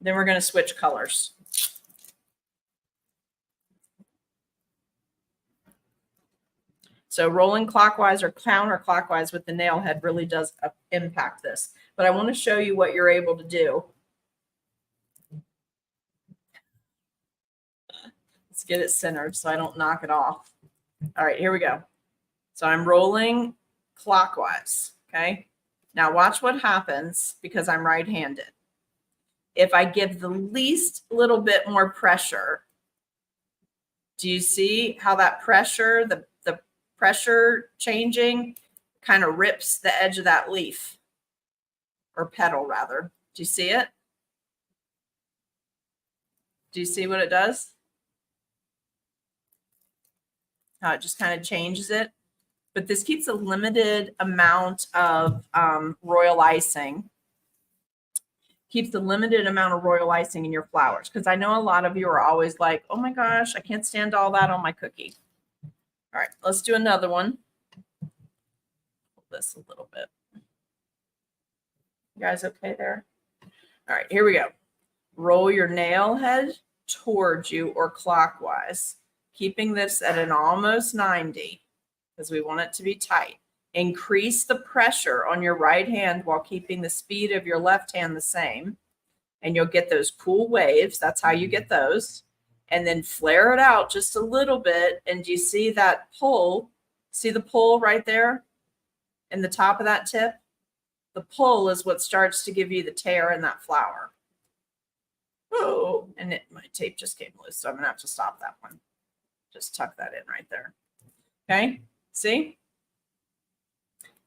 Then we're going to switch colors. So rolling clockwise or counterclockwise with the nail head really does impact this. But I want to show you what you're able to do. Let's get it centered so I don't knock it off. All right, here we go. So I'm rolling clockwise, okay? Now watch what happens because I'm right-handed. If I give the least little bit more pressure, do you see how that pressure, the pressure changing kind of rips the edge of that leaf, or petal rather? Do you see it? Do you see what it does? How it just kind of changes it. But this keeps a limited amount of royal icing. Keeps a limited amount of royal icing in your flowers. Because I know a lot of you are always like, oh my gosh, I can't stand all that on my cookie. All right, let's do another one. Pull this a little bit. You guys okay there? All right, here we go. Roll your nail head towards you or clockwise, keeping this at an almost 90 because we want it to be tight. Increase the pressure on your right hand while keeping the speed of your left hand the same, and you'll get those cool waves. That's how you get those. And then flare it out just a little bit. And do you see that pull? See the pull right there in the top of that tip? The pull is what starts to give you the tear in that flower. Oh, and my tape just came loose, so I'm going to have to stop that one. Just tuck that in right there. Okay, see?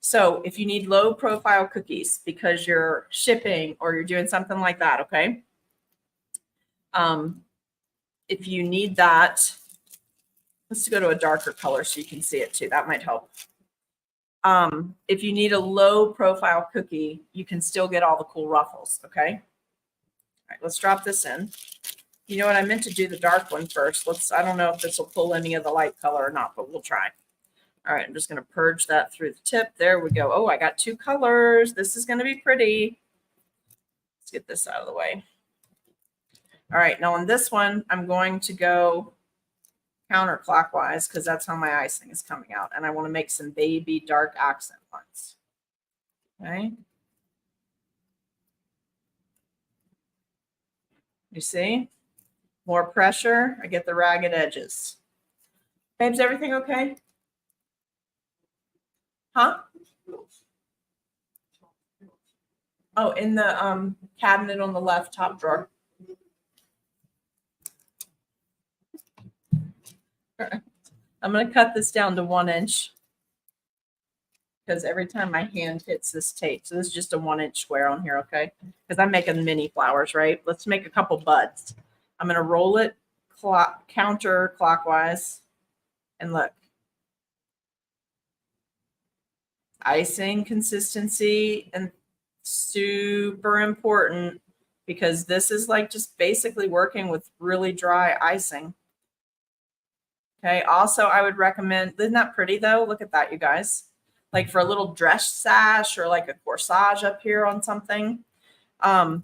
So if you need low profile cookies because you're shipping or you're doing something like that, okay? If you need that, let's go to a darker color so you can see it too. That might help. If you need a low profile cookie, you can still get all the cool ruffles, okay? All right, let's drop this in. You know what? I meant to do the dark one first. I don't know if this will pull any of the light color or not, but we'll try. All right, I'm just going to purge that through the tip. There we go. Oh, I got 2 colors. This is going to be pretty. Let's get this out of the way. All right, now on this one, I'm going to go counterclockwise because that's how my icing is coming out. And I want to make some baby dark accent ones. Okay. You see? More pressure. I get the ragged edges. Babes, everything okay? Huh? Oh, in the cabinet on the left top drawer. I'm going to cut this down to 1 inch because every time my hand hits this tape. So this is just a 1 inch square on here, okay? Because I'm making mini flowers, right? Let's make a couple buds. I'm going to roll it counterclockwise. And look. Icing consistency and super important because this is like just basically working with really dry icing. Okay. Also, I would recommend, isn't that pretty though? Look at that, you guys. Like for a little dress sash or like a corsage up here on something. I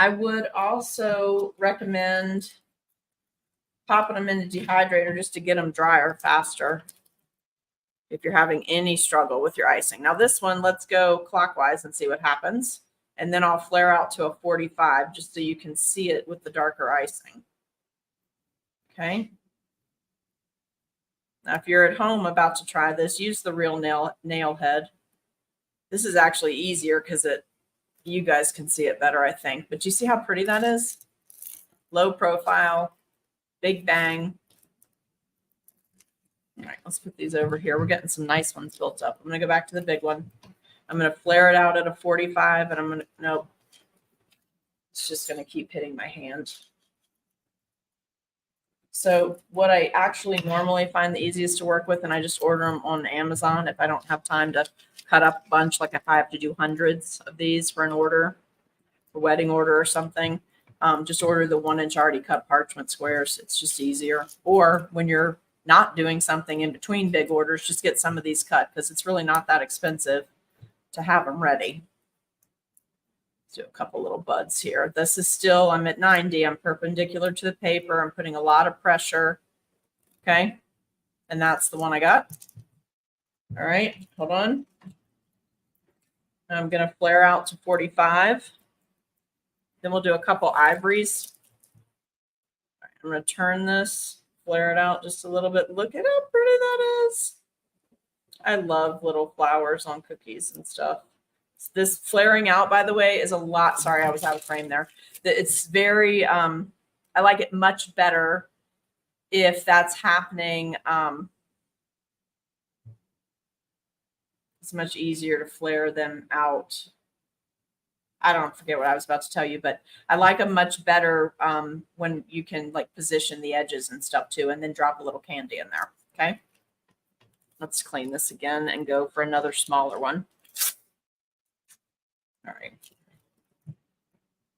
would also recommend popping them in the dehydrator just to get them drier faster if you're having any struggle with your icing. Now this one, let's go clockwise and see what happens. And then I'll flare out to a 45 just so you can see it with the darker icing. Okay. Now, if you're at home about to try this, use the real nail head. This is actually easier because you guys can see it better, I think. But you see how pretty that is? Low profile, big bang. All right, let's put these over here. We're getting some nice ones built up. I'm going to go back to the big one. I'm going to flare it out at a 45, and I'm going to, nope. It's just going to keep hitting my hand. So what I actually normally find the easiest to work with, and I just order them on Amazon if I don't have time to cut up a bunch, like if I have to do hundreds of these for an order, a wedding order or something, just order the 1 inch already cut parchment squares. It's just easier. Or when you're not doing something in between big orders, just get some of these cut because it's really not that expensive to have them ready. Let's do a couple little buds here. This is still, I'm at 90. I'm perpendicular to the paper. I'm putting a lot of pressure. Okay. And that's the one I got. All right. Hold on. I'm going to flare out to 45. Then we'll do a couple ivories. All right, I'm going to turn this, flare it out just a little bit. Look at how pretty that is. I love little flowers on cookies and stuff. This flaring out, by the way, is a lot. Sorry, I was out of frame there. It's very, I like it much better if that's happening. It's much easier to flare them out. I don't forget what I was about to tell you, but I like them much better when you can like position the edges and stuff too, and then drop a little candy in there. Okay. Let's clean this again and go for another smaller one. All right.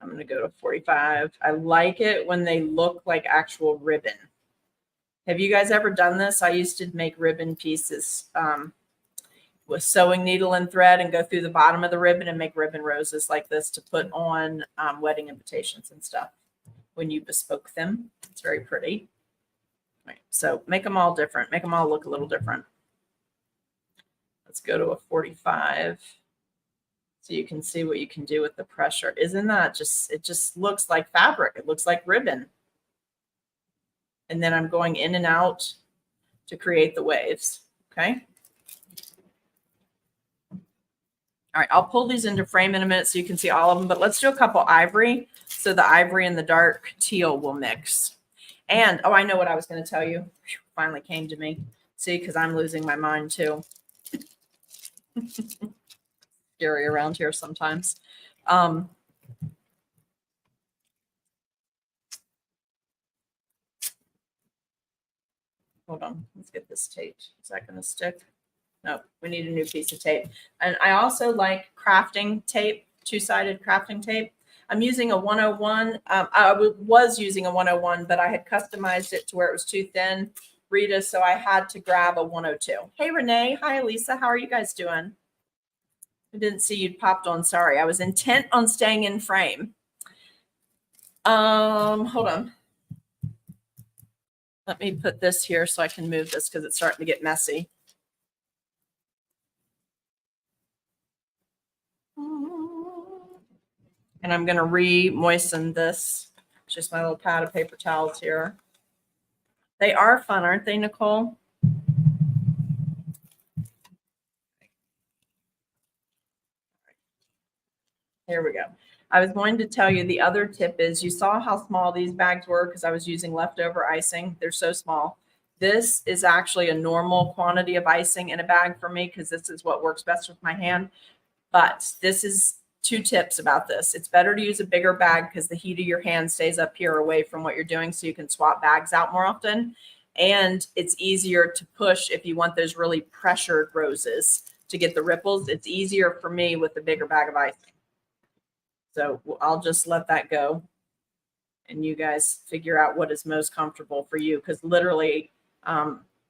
I'm going to go to 45. I like it when they look like actual ribbon. Have you guys ever done this? I used to make ribbon pieces with sewing needle and thread and go through the bottom of the ribbon and make ribbon roses like this to put on wedding invitations and stuff when you bespoke them. It's very pretty. All right, so make them all different. Make them all look a little different. Let's go to a 45 so you can see what you can do with the pressure. Isn't that just, it just looks like fabric. It looks like ribbon. And then I'm going in and out to create the waves. Okay. All right, I'll pull these into frame in a minute so you can see all of them, but let's do a couple ivory so the ivory and the dark teal will mix. And, oh, I know what I was going to tell you. Finally came to me. See, because I'm losing my mind too. Scary around here sometimes. Hold on, let's get this taped. Is that going to stick? No, we need a new piece of tape. And I also like crafting tape, two-sided crafting tape. I'm using a 101. Was using a 101, but I had customized it to where it was too thin, Rita, so I had to grab a 102. Hey, Renee. Hi, Lisa. How are you guys doing? I didn't see you'd popped on. Sorry. I was intent on staying in frame. Hold on. Let me put this here so I can move this because it's starting to get messy. And I'm going to re-moisten this. Just my little pad of paper towels here. They are fun, aren't they, Nicole? Here we go. I was going to tell you the other tip is you saw how small these bags were because I was using leftover icing. They're so small. This is actually a normal quantity of icing in a bag for me because this is what works best with my hand. But this is 2 tips about this. It's better to use a bigger bag because the heat of your hand stays up here away from what you're doing so you can swap bags out more often. And it's easier to push if you want those really pressured roses to get the ripples. It's easier for me with the bigger bag of icing. So I'll just let that go and you guys figure out what is most comfortable for you. Because literally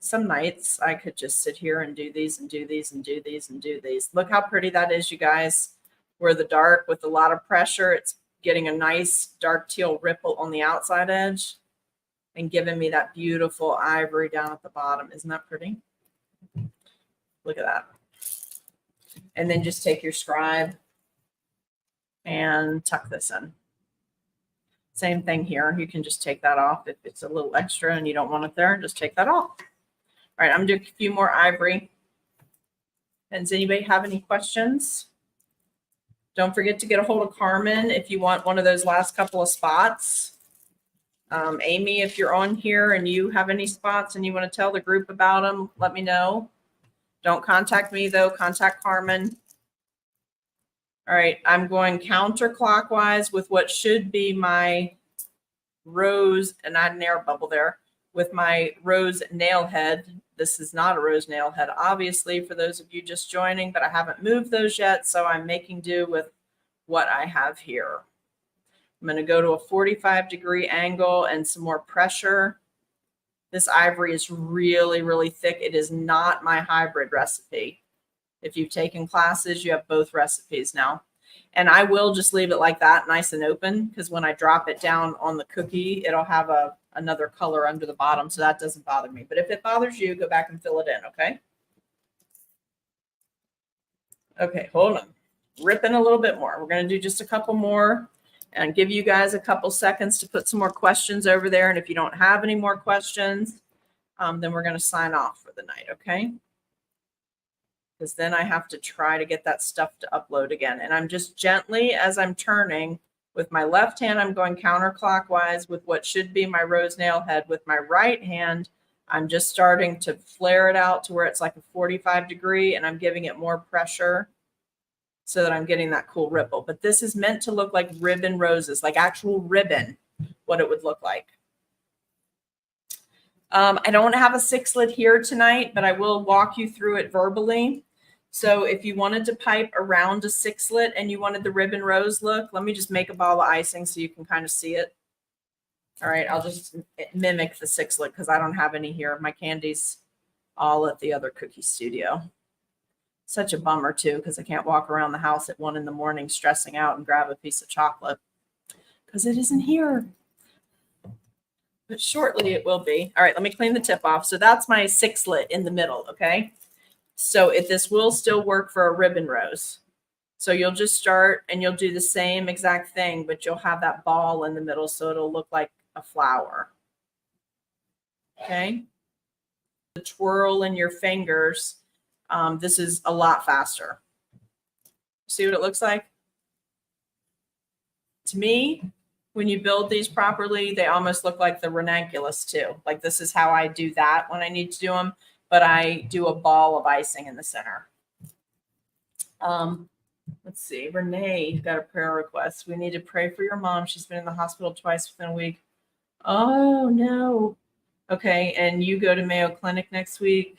some nights I could just sit here and do these and do these and do these and do these. Look how pretty that is, you guys. Where the dark with a lot of pressure, it's getting a nice dark teal ripple on the outside edge and giving me that beautiful ivory down at the bottom. Isn't that pretty? Look at that. And then just take your scribe and tuck this in. Same thing here. You can just take that off if it's a little extra and you don't want it there. Just take that off. All right, I'm doing a few more ivory. And does anybody have any questions? Don't forget to get a hold of Carmen if you want one of those last couple of spots. Amy, if you're on here and you have any spots and you want to tell the group about them, let me know. Don't contact me, though. Contact Carmen. All right, I'm going counterclockwise with what should be my rose, and I had an air bubble there, with my rose nail head. This is not a rose nail head, obviously, for those of you just joining, but I haven't moved those yet, so I'm making do with what I have here. I'm going to go to a 45-degree angle and some more pressure. This ivory is really, really thick. It is not my hybrid recipe. If you've taken classes, you have both recipes now. And I will just leave it like that, nice and open, because when I drop it down on the cookie, it'll have another color under the bottom, so that doesn't bother me. But if it bothers you, go back and fill it in, okay? Okay, hold on. Ripping a little bit more. We're going to do just a couple more and give you guys a couple seconds to put some more questions over there. And if you don't have any more questions, then we're going to sign off for the night, okay? Because then I have to try to get that stuff to upload again. And I'm just gently, as I'm turning, with my left hand, I'm going counterclockwise with what should be my rose nail head. With my right hand, I'm just starting to flare it out to where it's like a 45-degree, and I'm giving it more pressure so that I'm getting that cool ripple. But this is meant to look like ribbon roses, like actual ribbon, what it would look like. I don't have a 6-lit here tonight, but I will walk you through it verbally. So if you wanted to pipe around a 6-lit and you wanted the ribbon rose look, let me just make a ball of icing so you can kind of see it. All right, I'll just mimic the 6-lit because I don't have any here. My candy's all at the other cookie studio. Such a bummer too, because I can't walk around the house at 1 a.m. stressing out and grab a piece of chocolate because it isn't here. But shortly it will be. All right, let me clean the tip off. So that's my 6-lit in the middle, okay? So this will still work for a ribbon rose. So you'll just start and you'll do the same exact thing, but you'll have that ball in the middle so it'll look like a flower. Okay? The twirl in your fingers, this is a lot faster. See what it looks like? To me, when you build these properly, they almost look like the ranunculus too. Like this is how I do that when I need to do them, but I do a ball of icing in the center. Let's see. Renee got a prayer request. We need to pray for your mom. She's been in the hospital twice within a week. Oh, no. Okay, and you go to Mayo Clinic next week.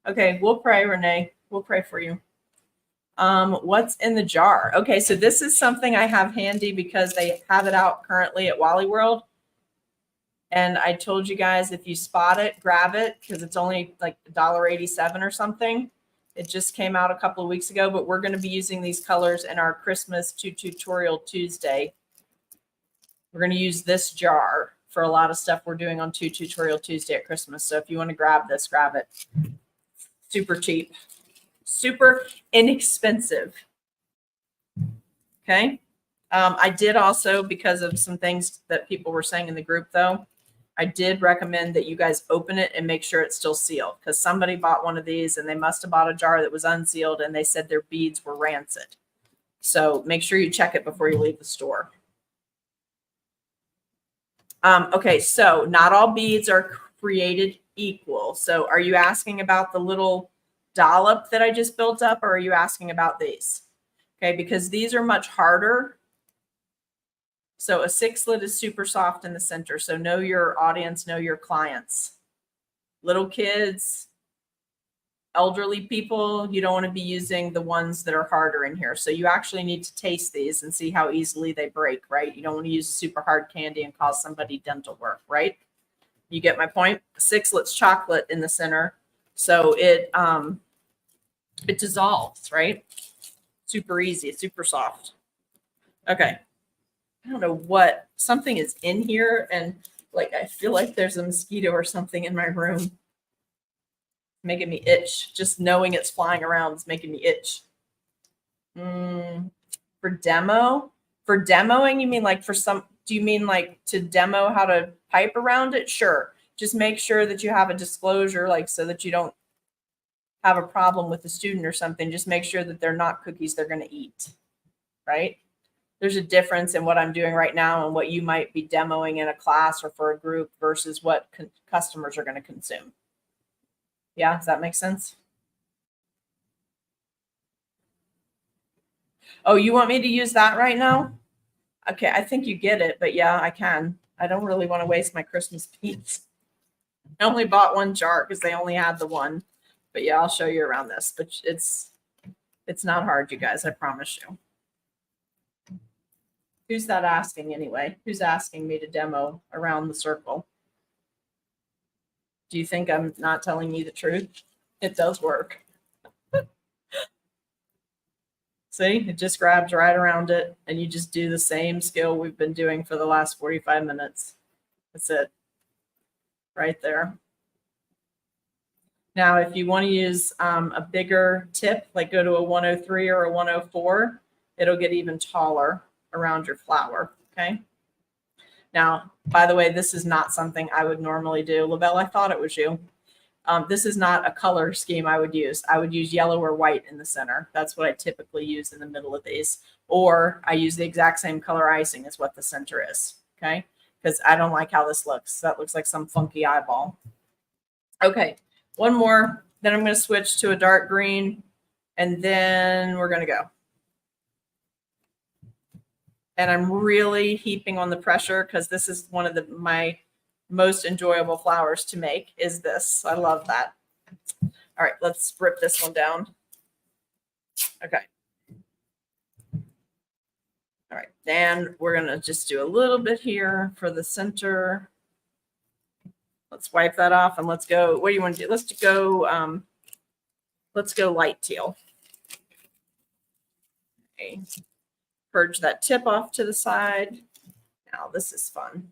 Okay, we'll pray, Renee. We'll pray for you. What's in the jar? Okay, so this is something I have handy because they have it out currently at Wally World. And I told you guys, if you spot it, grab it because it's only like $1.87 or something. It just came out a couple of weeks ago, but we're going to be using these colors in our Christmas Tutorial Tuesday. We're going to use this jar for a lot of stuff we're doing on Tutorial Tuesday at Christmas. So if you want to grab this, grab it. Super cheap, super inexpensive. Okay. I did also, because of some things that people were saying in the group, though, I did recommend that you guys open it and make sure it's still sealed, because somebody bought one of these and they must have bought a jar that was unsealed and they said their beads were rancid. So make sure you check it before you leave the store. Okay, so not all beads are created equal. So are you asking about the little dollop that I just built up, or are you asking about these? Okay, because these are much harder. So a 6-lit is super soft in the center. So know your audience, know your clients. Little kids, elderly people, you don't want to be using the ones that are harder in here. So you actually need to taste these and see how easily they break, right? You don't want to use super hard candy and cause somebody dental work, right? You get my point? 6-lit's chocolate in the center. So it dissolves, right? Super easy, super soft. Okay. I don't know what, something is in here, and like I feel like there's a mosquito or something in my room making me itch. Just knowing it's flying around is making me itch. For demoing, you mean like do you mean like to demo how to pipe around it? Sure. Just make sure that you have a disclosure, like so that you don't have a problem with the student or something. Just make sure that they're not cookies they're going to eat, right? There's a difference in what I'm doing right now and what you might be demoing in a class or for a group versus what customers are going to consume. Yeah, does that make sense? Oh, you want me to use that right now? Okay, I think you get it, but yeah, I can. I don't really want to waste my Christmas beads. I only bought one jar because they only had the one. But yeah, I'll show you around this. But it's not hard, you guys, I promise you. Who's that asking anyway? Who's asking me to demo around the circle? Do you think I'm not telling you the truth? It does work. See, it just grabs right around it, and you just do the same skill we've been doing for the last 45 minutes. That's it. Right there. Now, if you want to use a bigger tip, like go to a 103 or a 104, it'll get even taller around your flower, okay? Now, by the way, this is not something I would normally do. LaBelle, I thought it was you. This is not a color scheme I would use. I would use yellow or white in the center. That's what I typically use in the middle of these. Or I use the exact same color icing as what the center is, okay? Because I don't like how this looks. That looks like some funky eyeball. Okay, one more. Then I'm going to switch to a dark green, and then we're going to go. And I'm really heaping on the pressure because this is one of my most enjoyable flowers to make is this. I love that. All right, let's rip this one down. Okay. All right, then we're going to just do a little bit here for the center. Let's wipe that off and let's go. What do you want to do? Let's go light teal. Okay. Purge that tip off to the side. Now this is fun.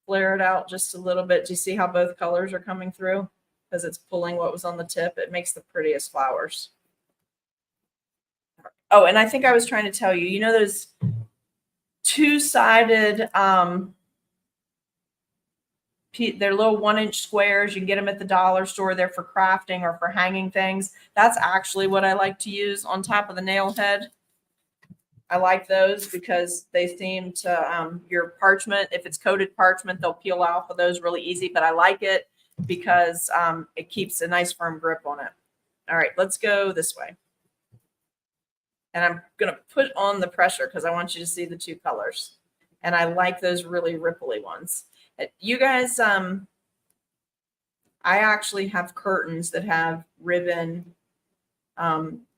Flare it out just a little bit. Do you see how both colors are coming through? Because it's pulling what was on the tip. It makes the prettiest flowers. Oh, and I think I was trying to tell you, you know those two-sided, they're little 1-inch squares. You can get them at the dollar store. They're for crafting or for hanging things. That's actually what I like to use on top of the nail head. I like those because they seem to, your parchment, if it's coated parchment, they'll peel off of those really easy. But I like it because it keeps a nice firm grip on it. All right, let's go this way. And I'm going to put on the pressure because I want you to see the two colors. And I like those really ripply ones. You guys, I actually have curtains that have ribbon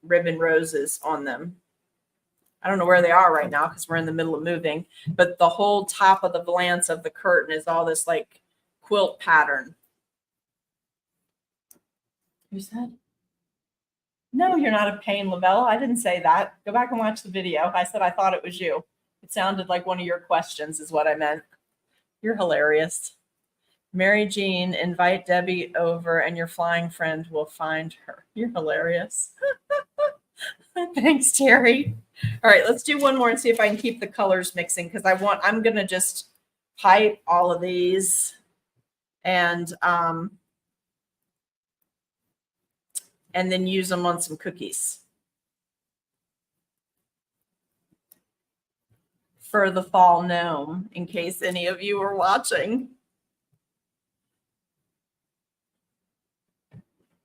ribbon roses on them. I don't know where they are right now because we're in the middle of moving, but the whole top of the valance of the curtain is all this like quilt pattern. Who said? No, you're not a pain, Lavelle. I didn't say that. Go back and watch the video. I said I thought it was you. It sounded like one of your questions is what I meant. You're hilarious. Mary Jean, invite Debbie over and your flying friend will find her. You're hilarious. Thanks, Terry. All right, let's do one more and see if I can keep the colors mixing because I'm going to just pipe all of these and then use them on some cookies for the fall gnome, in case any of you are watching.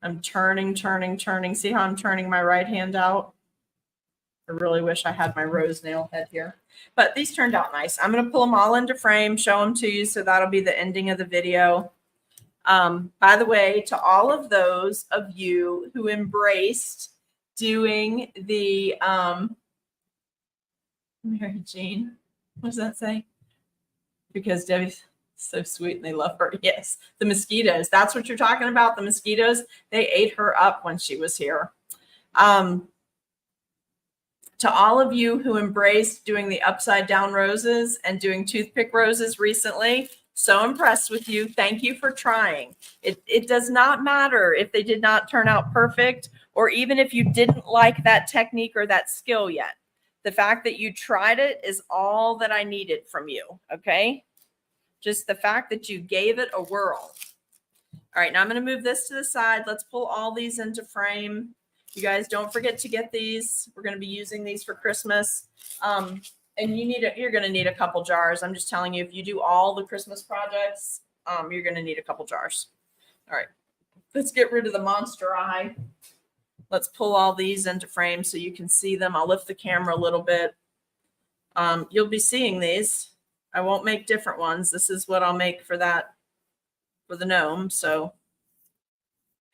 I'm turning. See how I'm turning my right hand out? I really wish I had my rose nail head here, but these turned out nice. I'm going to pull them all into frame, show them to you. So that'll be the ending of the video. By the way, to all of those of you who embraced doing the, Mary Jean, what does that say? Because Debbie's so sweet and they love her. Yes, the mosquitoes. That's what you're talking about. The mosquitoes, they ate her up when she was here. To all of you who embraced doing the upside down roses and doing toothpick roses recently, so impressed with you. Thank you for trying. It does not matter if they did not turn out perfect or even if you didn't like that technique or that skill yet. The fact that you tried it is all that I needed from you, okay? Just the fact that you gave it a whirl. All right, now I'm going to move this to the side. Let's pull all these into frame. You guys don't forget to get these. We're going to be using these for Christmas. And you're going to need a couple jars. I'm just telling you, if you do all the Christmas projects, you're going to need a couple jars. All right, let's get rid of the monster eye. Let's pull all these into frame so you can see them. I'll lift the camera a little bit. You'll be seeing these. I won't make different ones. This is what I'll make for the gnome. So,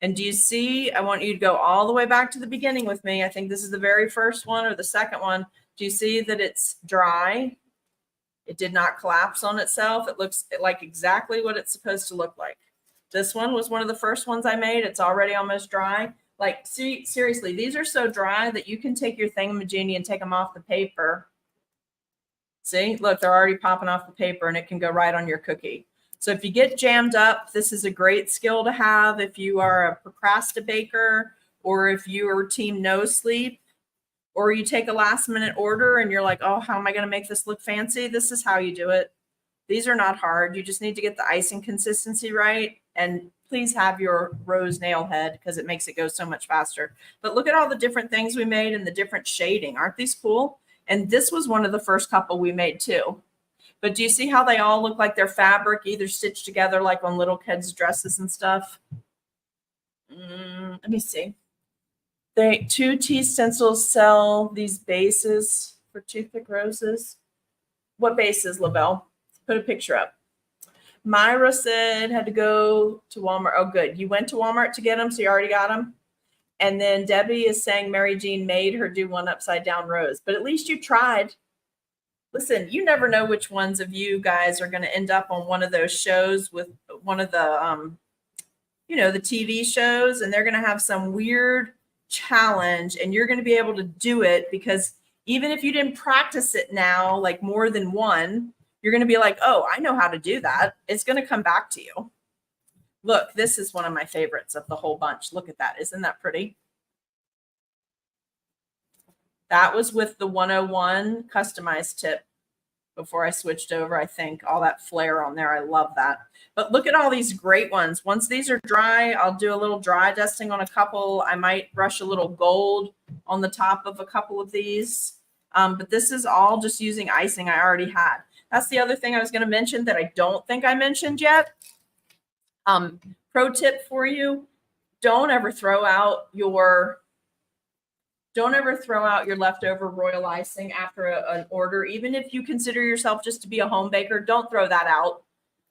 and do you see, I want you to go all the way back to the beginning with me. I think this is the very first one or the second one. Do you see that it's dry? It did not collapse on itself. It looks like exactly what it's supposed to look like. This one was one of the first ones I made. It's already almost dry. Like, see, seriously, these are so dry that you can take your thingamajiggy and take them off the paper. See, look, they're already popping off the paper and it can go right on your cookie. So if you get jammed up, this is a great skill to have if you are a procrastinator or if you are team no sleep or you take a last minute order and you're like, oh, how am I going to make this look fancy? This is how you do it. These are not hard. You just need to get the icing consistency right. And please have your rose nail head because it makes it go so much faster. But look at all the different things we made and the different shading. Aren't these cool? And this was one of the first couple we made too. But do you see how they all look like they're fabric, either stitched together like on little kids' dresses and stuff? Let me see. 2 tea stencils sell these bases for toothpick roses. What bases, Lavelle? Put a picture up. Myra said had to go to Walmart. Oh, good. You went to Walmart to get them, so you already got them. And then Debbie is saying Mary Jean made her do one upside down rose, but at least you tried. Listen, you never know which ones of you guys are going to end up on one of those shows with one of the, the TV shows, and they're going to have some weird challenge and you're going to be able to do it because even if you didn't practice it now, like more than one, you're going to be like, oh, I know how to do that. It's going to come back to you. Look, this is one of my favorites of the whole bunch. Look at that. Isn't that pretty? That was with the 101 customized tip before I switched over, I think. All that flare on there. I love that. But look at all these great ones. Once these are dry, I'll do a little dry dusting on a couple. I might brush a little gold on the top of a couple of these. But this is all just using icing I already had. That's the other thing I was going to mention that I don't think I mentioned yet. Pro tip for you, don't ever throw out your leftover royal icing after an order. Even if you consider yourself just to be a home baker, don't throw that out.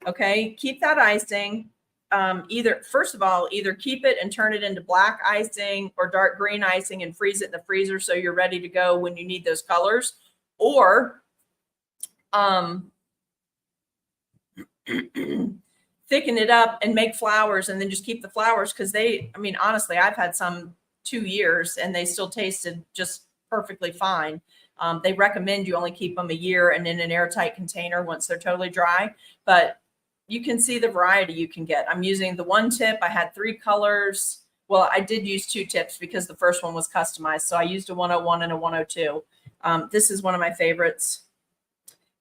Okay, keep that icing. first of all, either keep it and turn it into black icing or dark green icing and freeze it in the freezer so you're ready to go when you need those colors, or thicken it up and make flowers and then just keep the flowers, because honestly, I've had some 2 years and they still tasted just perfectly fine. They recommend you only keep them a year and in an airtight container once they're totally dry, but you can see the variety you can get. I'm using the one tip. I had 3 colors. Well, I did use 2 tips because the first one was customized. So I used a 101 and a 102. This is one of my favorites.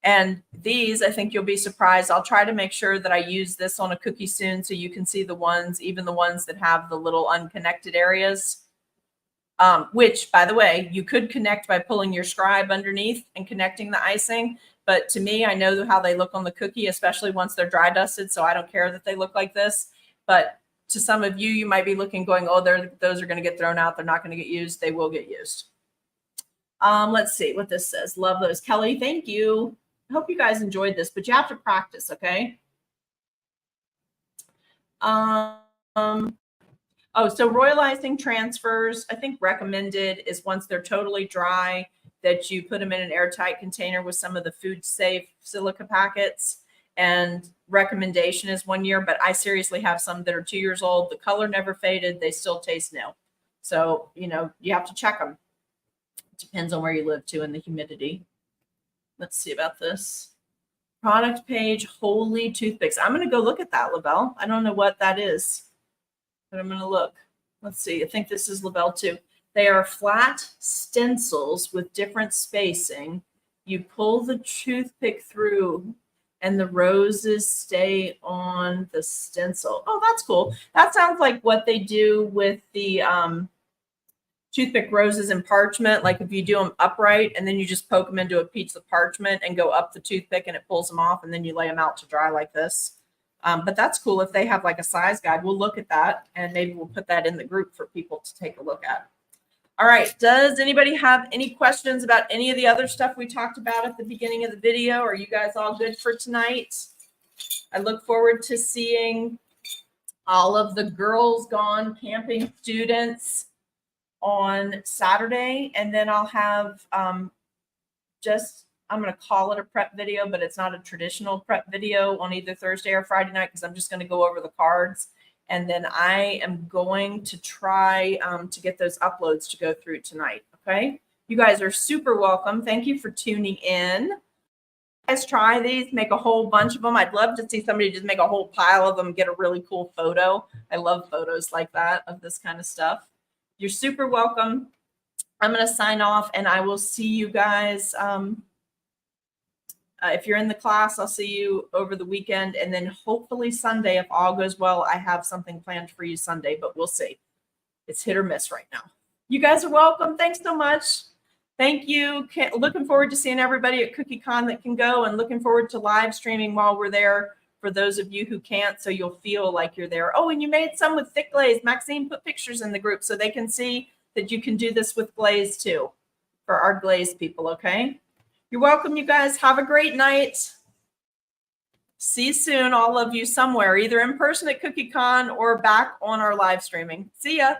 And these, I think you'll be surprised. I'll try to make sure that I use this on a cookie soon so you can see the ones, even the ones that have the little unconnected areas, which, by the way, you could connect by pulling your scribe underneath and connecting the icing. But to me, I know how they look on the cookie, especially once they're dry dusted. So I don't care that they look like this. But to some of you, you might be looking going, oh, those are going to get thrown out. They're not going to get used. They will get used. Let's see what this says. Love those. Kelly, thank you. I hope you guys enjoyed this, but you have to practice, okay? So royal icing transfers, I think recommended is once they're totally dry, that you put them in an airtight container with some of the food safe silica packets. And recommendation is 1 year, but I seriously have some that are 2 years old. The color never faded. They still taste new. So, you have to check them. It depends on where you live too and the humidity. Let's see about this. Product page, Holy Toothpicks. I'm going to go look at that, Lavelle. I don't know what that is, but I'm going to look. Let's see. I think this is Lavelle too. They are flat stencils with different spacing. You pull the toothpick through and the roses stay on the stencil. Oh, that's cool. That sounds like what they do with the toothpick roses and parchment. Like if you do them upright and then you just poke them into a piece of parchment and go up the toothpick and it pulls them off and then you lay them out to dry like this. But that's cool. If they have like a size guide, we'll look at that and maybe we'll put that in the group for people to take a look at. All right. Does anybody have any questions about any of the other stuff we talked about at the beginning of the video? Are you guys all good for tonight? I look forward to seeing all of the Girls Gone Camping students on Saturday. And then I'll have I'm going to call it a prep video, but it's not a traditional prep video on either Thursday or Friday night because I'm just going to go over the cards. And then I am going to try to get those uploads to go through tonight. Okay. You guys are super welcome. Thank you for tuning in. Guys, try these, make a whole bunch of them. I'd love to see somebody just make a whole pile of them, get a really cool photo. I love photos like that of this kind of stuff. You're super welcome. I'm going to sign off and I will see you guys. If you're in the class, I'll see you over the weekend. And then hopefully Sunday, if all goes well, I have something planned for you Sunday, but we'll see. It's hit or miss right now. You guys are welcome. Thanks so much. Thank you. Looking forward to seeing everybody at CookieCon that can go, and looking forward to live streaming while we're there for those of you who can't, so you'll feel like you're there. Oh, and you made some with thick glaze. Maxine put pictures in the group so they can see that you can do this with glaze too for our glaze people, okay? You're welcome, you guys. Have a great night. See you soon, all of you, somewhere, either in person at CookieCon or back on our live streaming. See ya.